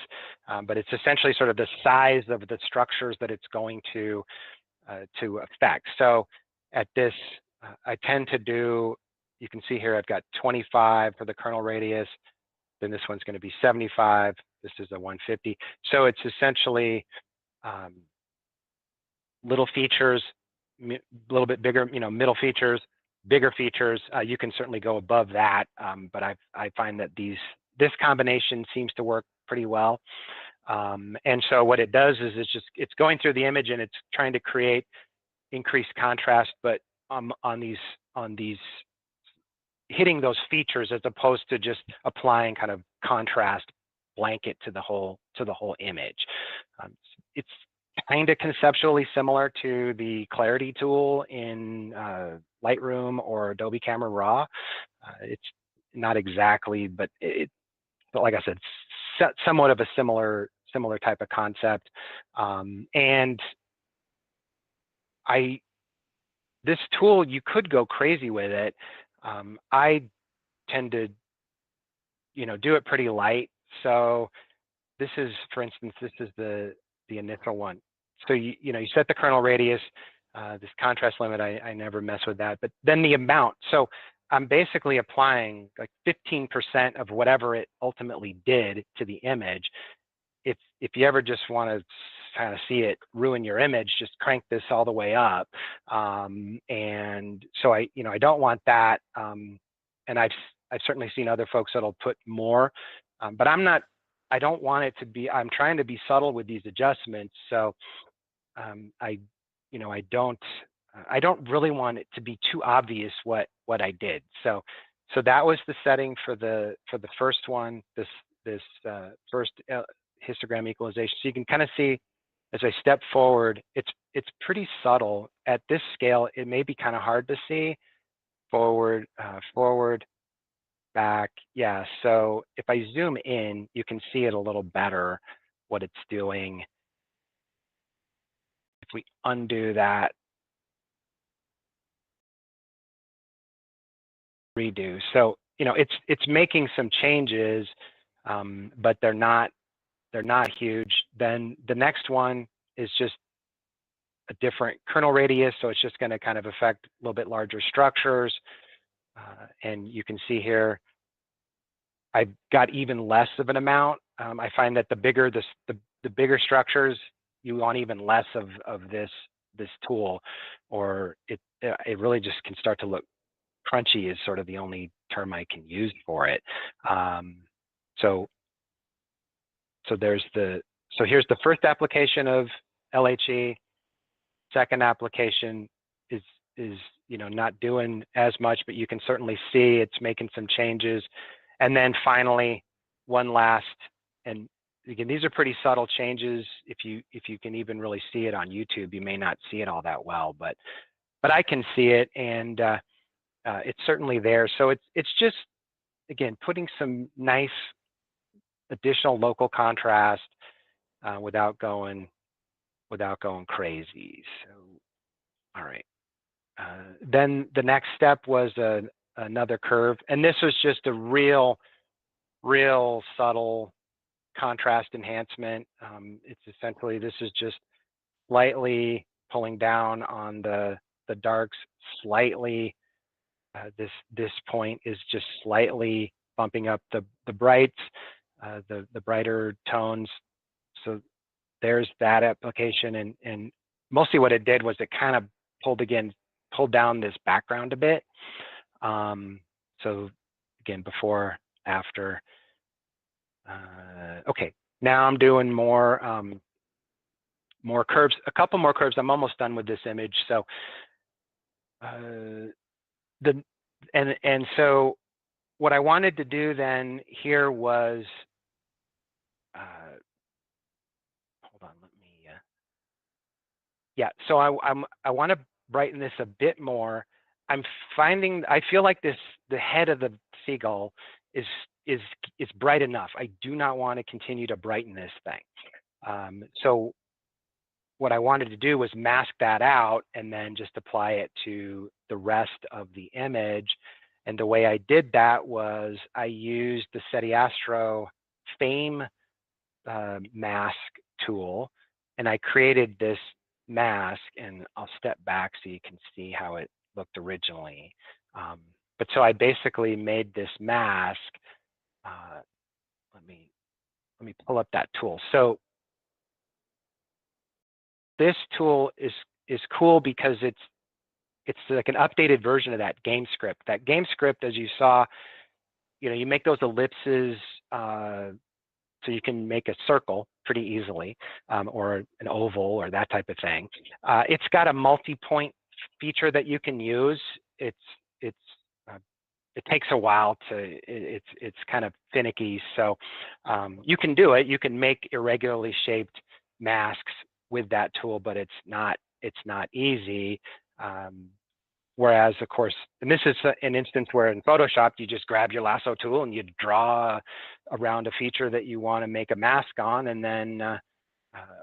but it's essentially sort of the size of the structures that it's going to affect. So at this, I tend to do, you can see here, I've got 25 for the kernel radius, then this one's going to be 75, this is a 150. So it's essentially little features, a little bit bigger, you know, middle features, bigger features. You can certainly go above that, but I find that this combination seems to work pretty well. And so what it does is it's going through the image and it's trying to create increased contrast, but on these hitting those features, as opposed to just applying kind of contrast blanket to the whole image. It's kind of conceptually similar to the clarity tool in Lightroom or Adobe Camera Raw. It's not exactly, but like I said, somewhat of a similar type of concept. And this tool, you could go crazy with it. I tend to, you know, do it pretty light. So this is, for instance, this is the initial one. So you know, you set the kernel radius, this contrast limit, I never mess with that, but then the amount. So I'm basically applying like 15% of whatever it ultimately did to the image. If you ever just want to kind of see it ruin your image, just crank this all the way up. And so I don't want that. And I've certainly seen other folks that'll put more, but I don't want it to be, I'm trying to be subtle with these adjustments. So I don't really want it to be too obvious what I did. So that was the setting for the first one, this first histogram equalization. So you can kind of see, as I step forward, it's pretty subtle. At this scale, it may be kind of hard to see. Forward, back. Yeah, so if I zoom in, you can see it a little better, what it's doing. If we undo that, redo. So, you know, it's making some changes, but they're not huge. Then the next one is just a different kernel radius, so it's just going to kind of affect a little bit larger structures. And you can see here, I've got even less of an amount. I find that the bigger the bigger structures, you want even less of this tool, or it really just can start to look crunchy, is sort of the only term I can use for it. So So here's the first application of LHE. Second application is not doing as much, but you can certainly see it's making some changes. And then finally, one last, and again, these are pretty subtle changes. If you can even really see it on YouTube, you may not see it all that well, but I can see it, and it's certainly there. So it's just, again, putting some nice additional local contrast without going crazy. So, all right. Then the next step was another curve, and this was just a real subtle contrast enhancement. It's essentially, this is just slightly pulling down on the darks, slightly. This point is just slightly bumping up the brights, the brighter tones. So there's that application, and mostly what it did was it kind of pulled down this background a bit. So again, before, after. Okay, now I'm doing more curves, a couple more curves. I'm almost done with this image. So so what I wanted to do then here was, hold on, let me, yeah, so I want to brighten this a bit more. I feel like the head of the seagull is bright enough. I do not want to continue to brighten this thing. So what I wanted to do was mask that out and then just apply it to the rest of the image. And the way I did that was I used the Seti Astro Fame mask tool, and I created this mask, and I'll step back so you can see how it looked originally. But so I basically made this mask. Let me pull up that tool. So this tool is cool because it's like an updated version of that game script. That game script, as you saw, you make those ellipses so you can make a circle pretty easily, or an oval or that type of thing. It's got a multi-point feature that you can use. It takes a while it's kind of finicky. So you can do it. You can make irregularly shaped masks with that tool, but it's not easy. Whereas, of course, and this is an instance where in Photoshop, you just grab your lasso tool and you draw around a feature that you want to make a mask on, and then,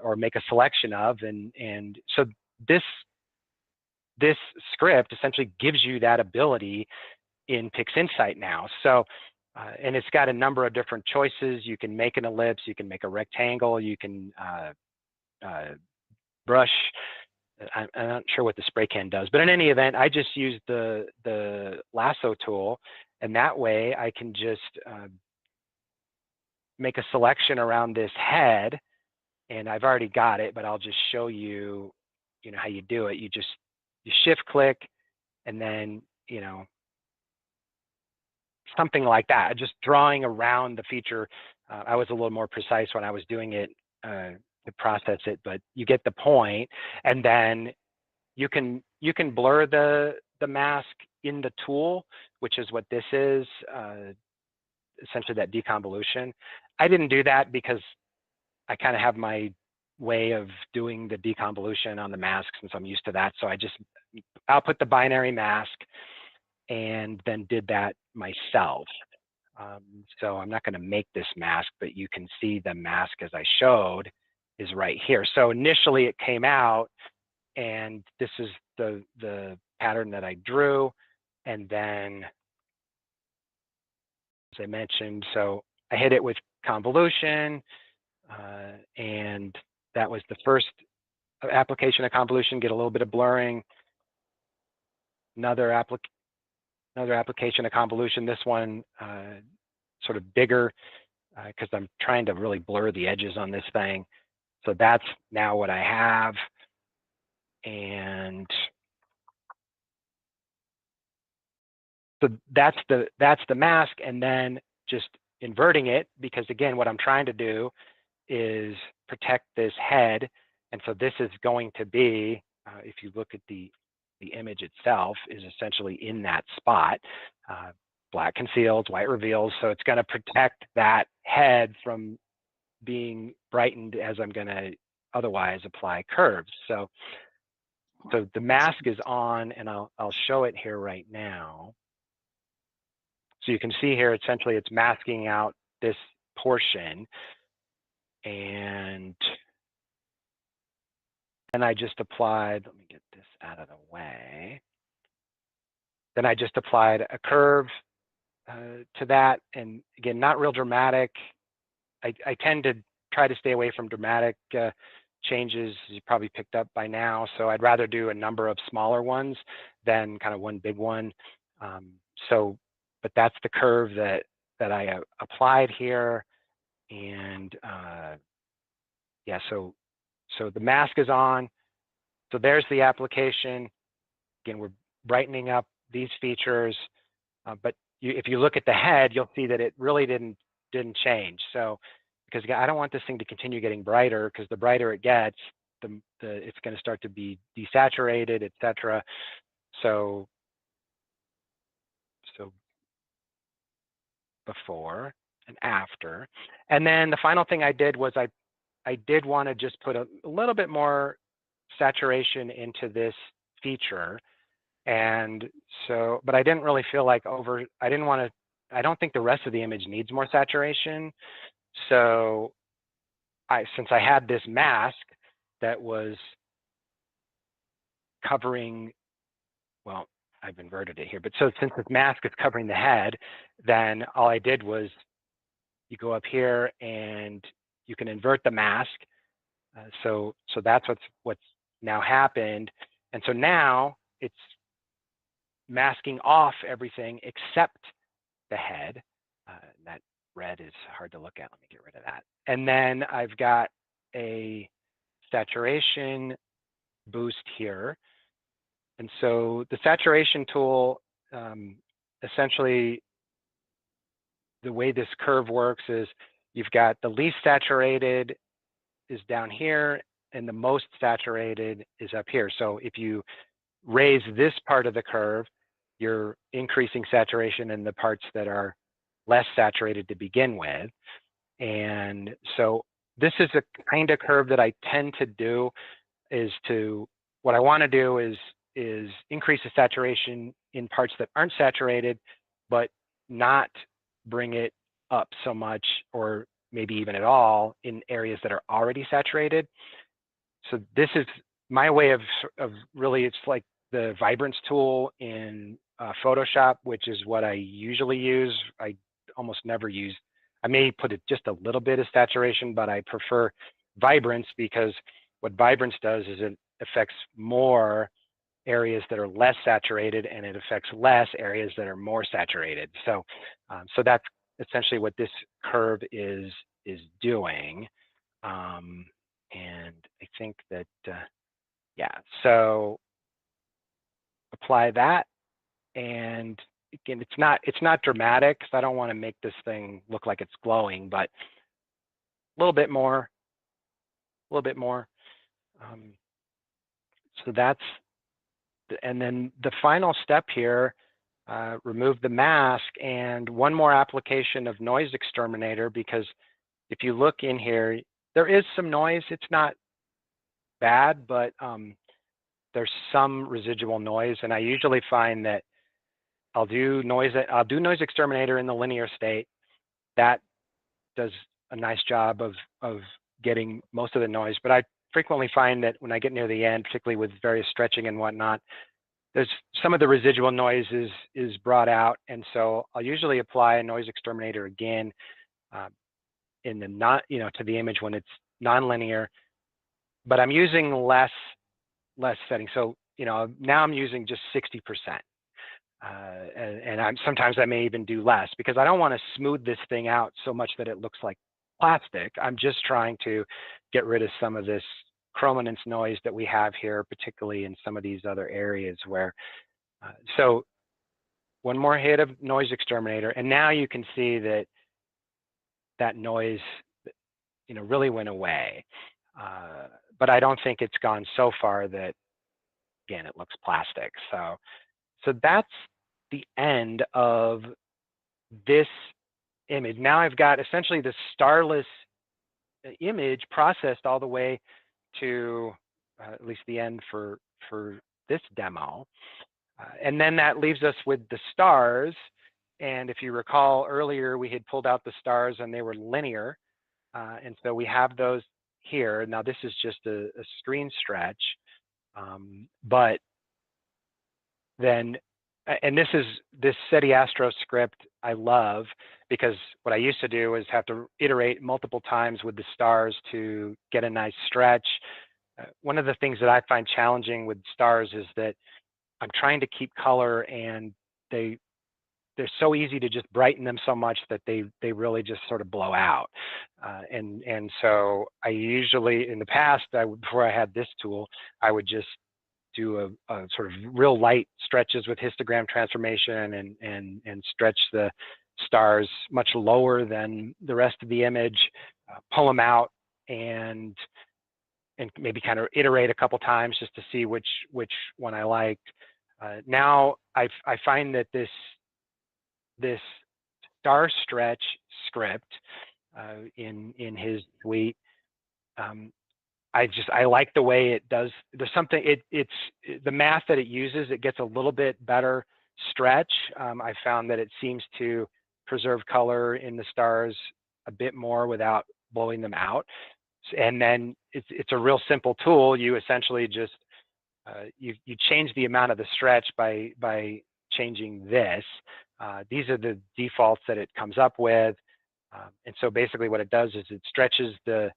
or make a selection of. And so this script essentially gives you that ability in PixInsight now. So, and it's got a number of different choices. You can make an ellipse, you can make a rectangle, you can brush. I'm not sure what the spray can does, but in any event, I just use the lasso tool, and that way I can just make a selection around this head, and I've already got it, but I'll just show you, how you do it. You shift click, and then, something like that, just drawing around the feature. I was a little more precise when I was doing it to process it, but you get the point. And then you can blur the mask in the tool, which is what this is, essentially that deconvolution. I didn't do that because I kind of have my way of doing the deconvolution on the mask since I'm used to that. So I'll put the binary mask and then did that myself. So I'm not going to make this mask, but you can see the mask as I showed is right here. So initially it came out, and this is the pattern that I drew. And then, as I mentioned, so I hit it with convolution, and that was the first application of convolution, get a little bit of blurring. Another application of convolution, this one sort of bigger, because I'm trying to really blur the edges on this thing. So that's now what I have. And so that's the mask, and then just inverting it, because again, what I'm trying to do is protect this head. And so this is going to be, if you look at the image itself, is essentially in that spot. Black conceals, white reveals. So it's going to protect that head from being brightened as I'm going to otherwise apply curves. So the mask is on, and I'll show it here right now. So you can see here, essentially, it's masking out this portion. And then I just applied, let me get this out of the way. Then I just applied a curve to that. And again, not real dramatic. I tend to try to stay away from dramatic changes, you probably picked up by now. So I'd rather do a number of smaller ones than kind of one big one. But that's the curve that I applied here. And yeah, so the mask is on. So there's the application. Again, we're brightening up these features, but if you look at the head, you'll see that it really didn't change. So because I don't want this thing to continue getting brighter, because the brighter it gets, it's going to start to be desaturated, etc. So before and after. And then the final thing I did was I did want to just put a little bit more saturation into this feature. And so, but I didn't really feel like I don't think the rest of the image needs more saturation. So since I had this mask that was covering, well, I've inverted it here, but so since this mask is covering the head, then all I did was you go up here and you can invert the mask. So that's what's now happened. And so now it's masking off everything except the head. That red is hard to look at. Let me get rid of that. And then I've got a saturation boost here. And so the saturation tool, essentially the way this curve works is you've got the least saturated is down here and the most saturated is up here. So if you raise this part of the curve, you're increasing saturation in the parts that are less saturated to begin with. And so this is a kind of curve that I tend to do what I want to do is increase the saturation in parts that aren't saturated, but not bring it up so much, or maybe even at all, in areas that are already saturated. So this is my way of really, it's like the vibrance tool in Photoshop, which is what I usually use. I almost never use, I may put just a little bit of saturation, but I prefer vibrance, because what vibrance does is it affects more areas that are less saturated, and it affects less areas that are more saturated. So that's essentially what this curve is doing. And I think that, yeah, so apply that. And again, it's not dramatic, because I don't want to make this thing look like it's glowing, but a little bit more. So that's, and then the final step here, remove the mask, and one more application of noise exterminator, because if you look in here, there is some noise. It's not bad, but there's some residual noise, and I usually find that I'll do noise exterminator in the linear state. That does a nice job of getting most of the noise, but I frequently find that when I get near the end, particularly with various stretching and whatnot, there's some of the residual noise is brought out, and so I'll usually apply a noise exterminator again in the to the image when it's nonlinear, but I'm using less settings. So now I'm using just 60%. And sometimes I may even do less, because I don't want to smooth this thing out so much that it looks like plastic. I'm just trying to get rid of some of this chrominance noise that we have here, particularly in some of these other areas where, so one more hit of noise exterminator, and now you can see that noise really went away. But I don't think it's gone so far that, again, it looks plastic. So that's the end of this image. Now I've got essentially the starless image processed all the way to at least the end for this demo. And then that leaves us with the stars. And if you recall earlier, we had pulled out the stars and they were linear. And so we have those here. Now this is just a screen stretch, but then, and this Seti Astro script I love, because what I used to do is have to iterate multiple times with the stars to get a nice stretch. One of the things that I find challenging with stars is that I'm trying to keep color, and they're so easy to just brighten them so much that they really just sort of blow out. And so I usually, in the past, before I had this tool, I would just do a sort of real light stretches with histogram transformation and stretch the stars much lower than the rest of the image, pull them out, and maybe kind of iterate a couple times just to see which one I liked. Now I find that this star stretch script in his suite, I like the way it does. There's something, it's the math that it uses, it gets a little bit better stretch. I found that it seems to preserve color in the stars a bit more without blowing them out. And then it's a real simple tool. You essentially just you change the amount of the stretch by changing this. These are the defaults that it comes up with, and so basically what it does is it stretches the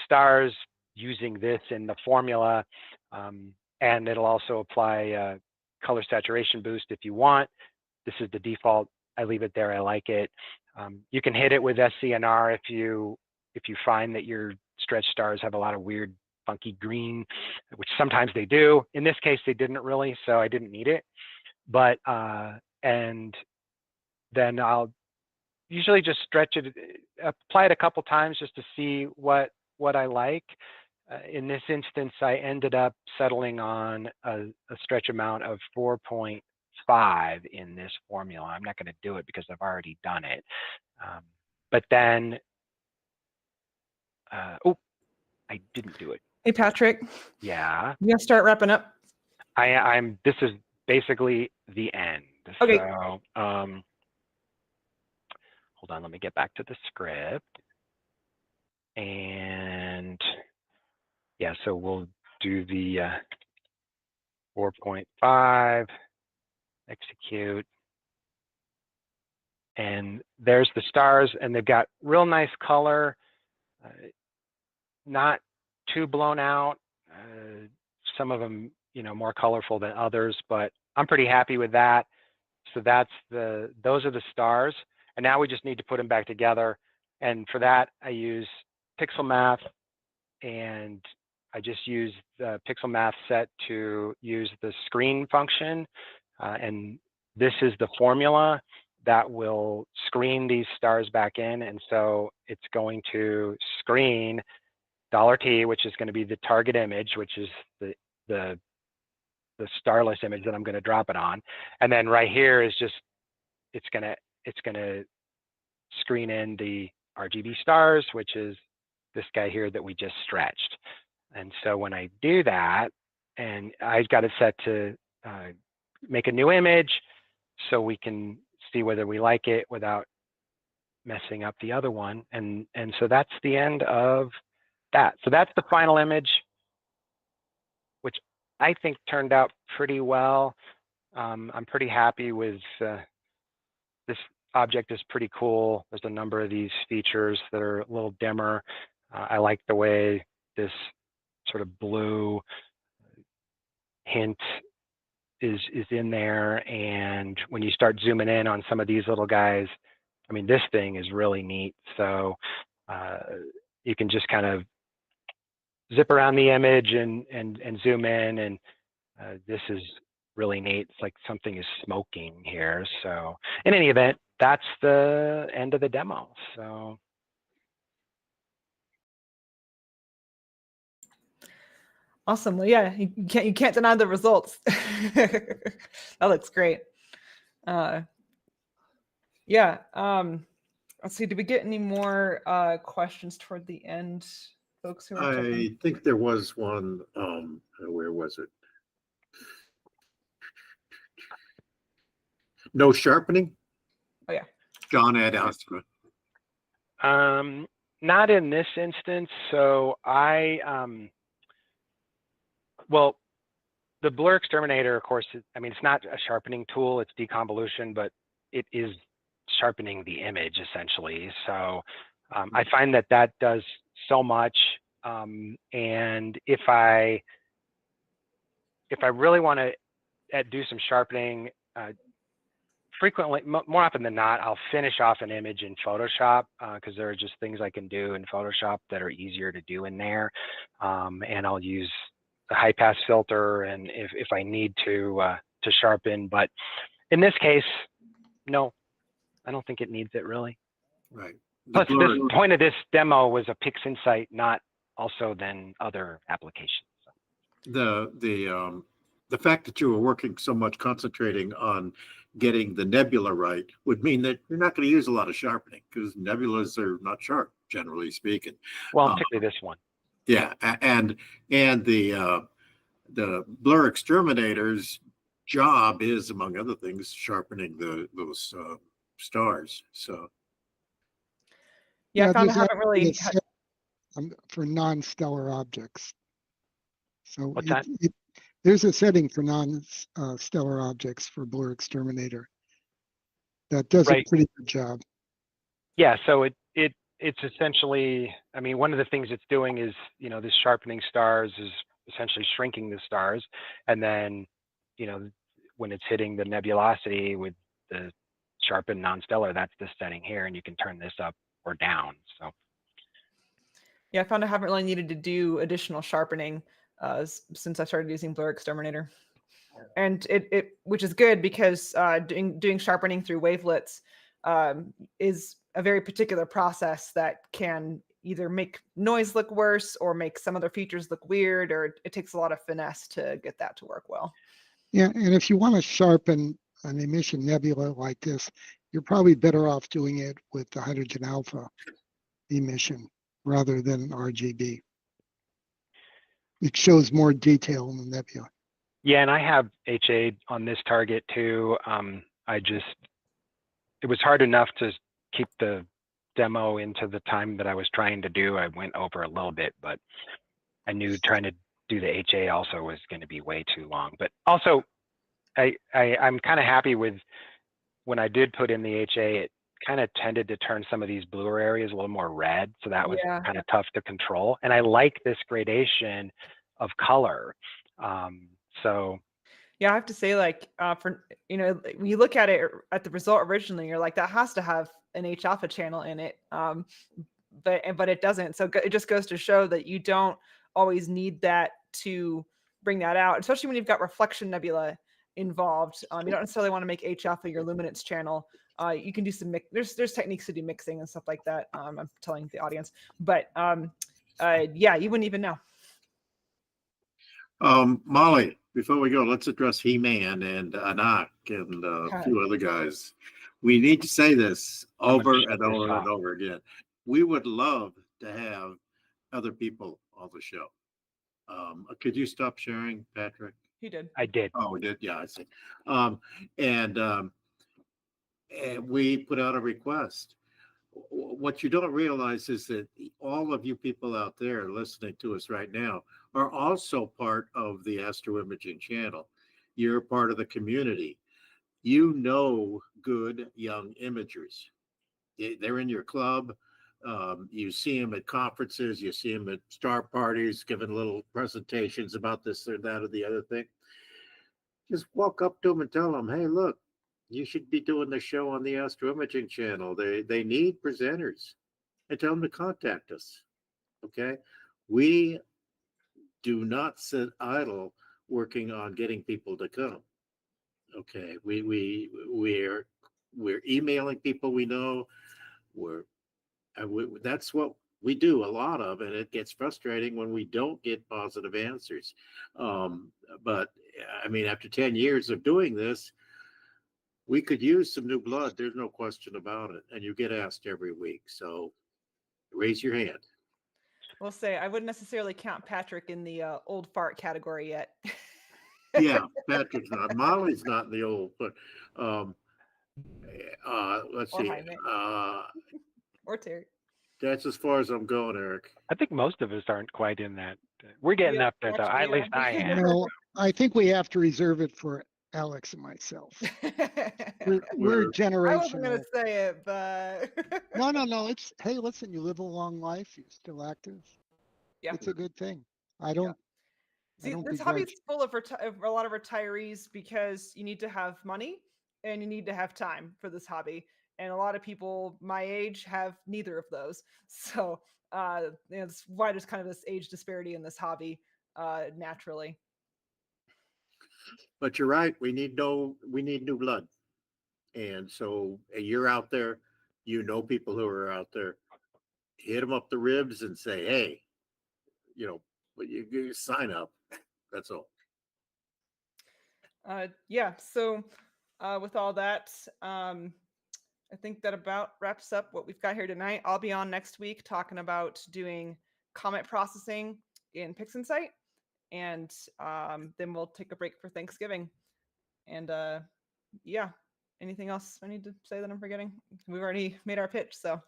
stars using this in the formula, and it'll also apply a color saturation boost if you want. This is the default. I leave it there. I like it. You can hit it with SCNR if you find that your stretch stars have a lot of weird, funky green, which sometimes they do. In this case, they didn't really, so I didn't need it. But and then I'll usually just stretch it, apply it a couple times just to see what I like. In this instance, I ended up settling on a stretch amount of 4.5 in this formula. I'm not going to do it because I've already done it. But then, oh, I didn't do it. Hey, Patrick. Yeah. You gonna start wrapping up? This is basically the end. Okay. So, hold on, let me get back to the script. And yeah, so we'll do the 4.5, execute. And there's the stars, and they've got real nice color, not too blown out. Some of them, more colorful than others, but I'm pretty happy with that. So those are the stars. And now we just need to put them back together. And for that, I use Pixel Math, and I just use the Pixel Math set to use the screen function. And this is the formula that will screen these stars back in. And so it's going to screen $T, which is going to be the target image, which is the starless image that I'm going to drop it on. And then right here is just, it's going to screen in the RGB stars, which is this guy here that we just stretched. And so when I do that, and I've got it set to make a new image so we can see whether we like it without messing up the other one. And so that's the end of that. So that's the final image, which I think turned out pretty well. I'm pretty happy with this object. Is pretty cool. There's a number of these features that are a little dimmer. I like the way this sort of blue hint is in there. And when you start zooming in on some of these little guys, I mean, this thing is really neat. So you can just kind of zip around the image and zoom in, and this is really neat. It's like something is smoking here. So in any event, that's the end of the demo. So Awesome. Well, yeah, you can't deny the results. That looks great. Yeah. Let's see. Did we get any more questions toward the end, folks who are checking? I think there was one. Where was it? No sharpening? Oh yeah. John had asked me. Not in this instance. So well, the Blur XTerminator, of course, I mean, it's not a sharpening tool, it's deconvolution, but it is sharpening the image essentially. So I find that does so much. And if I really want to do some sharpening, frequently, more often than not, I'll finish off an image in Photoshop because there are just things I can do in Photoshop that are easier to do in there. And I'll use the high pass filter, and if I need to sharpen. But in this case, no, I don't think it needs it really. Right. Plus, the point of this demo was a PixInsight, not also then other applications. The fact that you were working so much concentrating on getting the nebula right would mean that you're not going to use a lot of sharpening because nebulas are not sharp, generally speaking. Well, particularly this one. Yeah, and the Blur XTerminator's job is, among other things, sharpening those stars. So yeah, I found I haven't really for non-stellar objects. So what's that? There's a setting for non-stellar objects for Blur XTerminator that does a pretty good job. Yeah, so it's essentially, I mean, one of the things it's doing is, this sharpening stars is essentially shrinking the stars, and then, when it's hitting the nebulosity with the sharpened non-stellar, that's the setting here, and you can turn this up or down. So yeah, I found I haven't really needed to do additional sharpening since I started using Blur XTerminator, and it which is good because doing sharpening through wavelets is a very particular process that can either make noise look worse or make some other features look weird, or it takes a lot of finesse to get that to work well. Yeah, and if you want to sharpen an emission nebula like this, you're probably better off doing it with the hydrogen alpha emission rather than RGB. It shows more detail in the nebula. yeah, and I have HA on this target too. It was hard enough to keep the demo into the time that I was trying to do. I went over a little bit, but I knew trying to do the HA also was going to be way too long. But also, I'm kind of happy with when I did put in the HA, it kind of tended to turn some of these bluer areas a little more red. So that was kind of tough to control. And I like this gradation of color. So yeah, I have to say, like, for when you look at it at the result originally, you're like, that has to have an H alpha channel in it, but it doesn't. So it just goes to show that you don't always need that to bring that out, especially when you've got reflection nebula involved. You don't necessarily want to make H alpha your luminance channel. You can do some there's techniques to do mixing and stuff like that. I'm telling the audience, but yeah, you wouldn't even know. Molly, before we go, let's address He-Man and Anak and a few other guys. We need to say this over and over and over again. We would love to have other people on the show. Could you stop sharing, Patrick? He did. I did. Oh, we did. Yeah, I see. And we put out a request. What you don't realize is that all of you people out there listening to us right now are also part of the Astro Imaging channel. You're part of the community. You know good young imagers. They're in your club. You see them at conferences. You see them at star parties, giving little presentations about this or that or the other thing. Just walk up to them and tell them, hey, look, you should be doing the show on the Astro Imaging channel. They need presenters, and tell them to contact us. Okay, we do not sit idle working on getting people to come. Okay, we're emailing people we know. That's what We do a lot of it. It gets frustrating when we don't get positive answers. But I mean, after 10 years of doing this, we could use some new blood. There's no question about it. And you get asked every week. So raise your hand. We'll say I wouldn't necessarily count Patrick in the old fart category yet. Yeah, Patrick's not. Molly's not in the old, but let's Or see. Jaime. Or Terry. That's as far as I'm going, Eric. I think most of us aren't quite in that. We're getting Yeah, up there, though. actually, At least I yeah. am. Well, I think we have to reserve it for Alex and myself. We're I wasn't generational. gonna say it, but No. It's, hey, listen, you live a long life. You're still active. yeah. It's a good thing. I don't See, this begrudge. hobby is full of a lot of retirees because you need to have money and you need to have time for this hobby. And a lot of people my age have neither of those. So that's why there's kind of this age disparity in this hobby naturally. But you're right. We need new blood. And so you're out there, you know people who are out there, hit them up the ribs and say, hey, you sign up. That's all. Yeah. So with all that, I think that about wraps up what we've got here tonight. I'll be on next week talking about doing comet processing in PixInsight. And then we'll take a break for Thanksgiving. And yeah, anything else I need to say that I'm forgetting? We've already made our pitch. So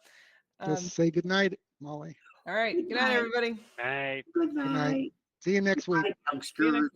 Just say good night, Molly. all right. Good night, everybody. Right. Good night. See you next week. Youngsters.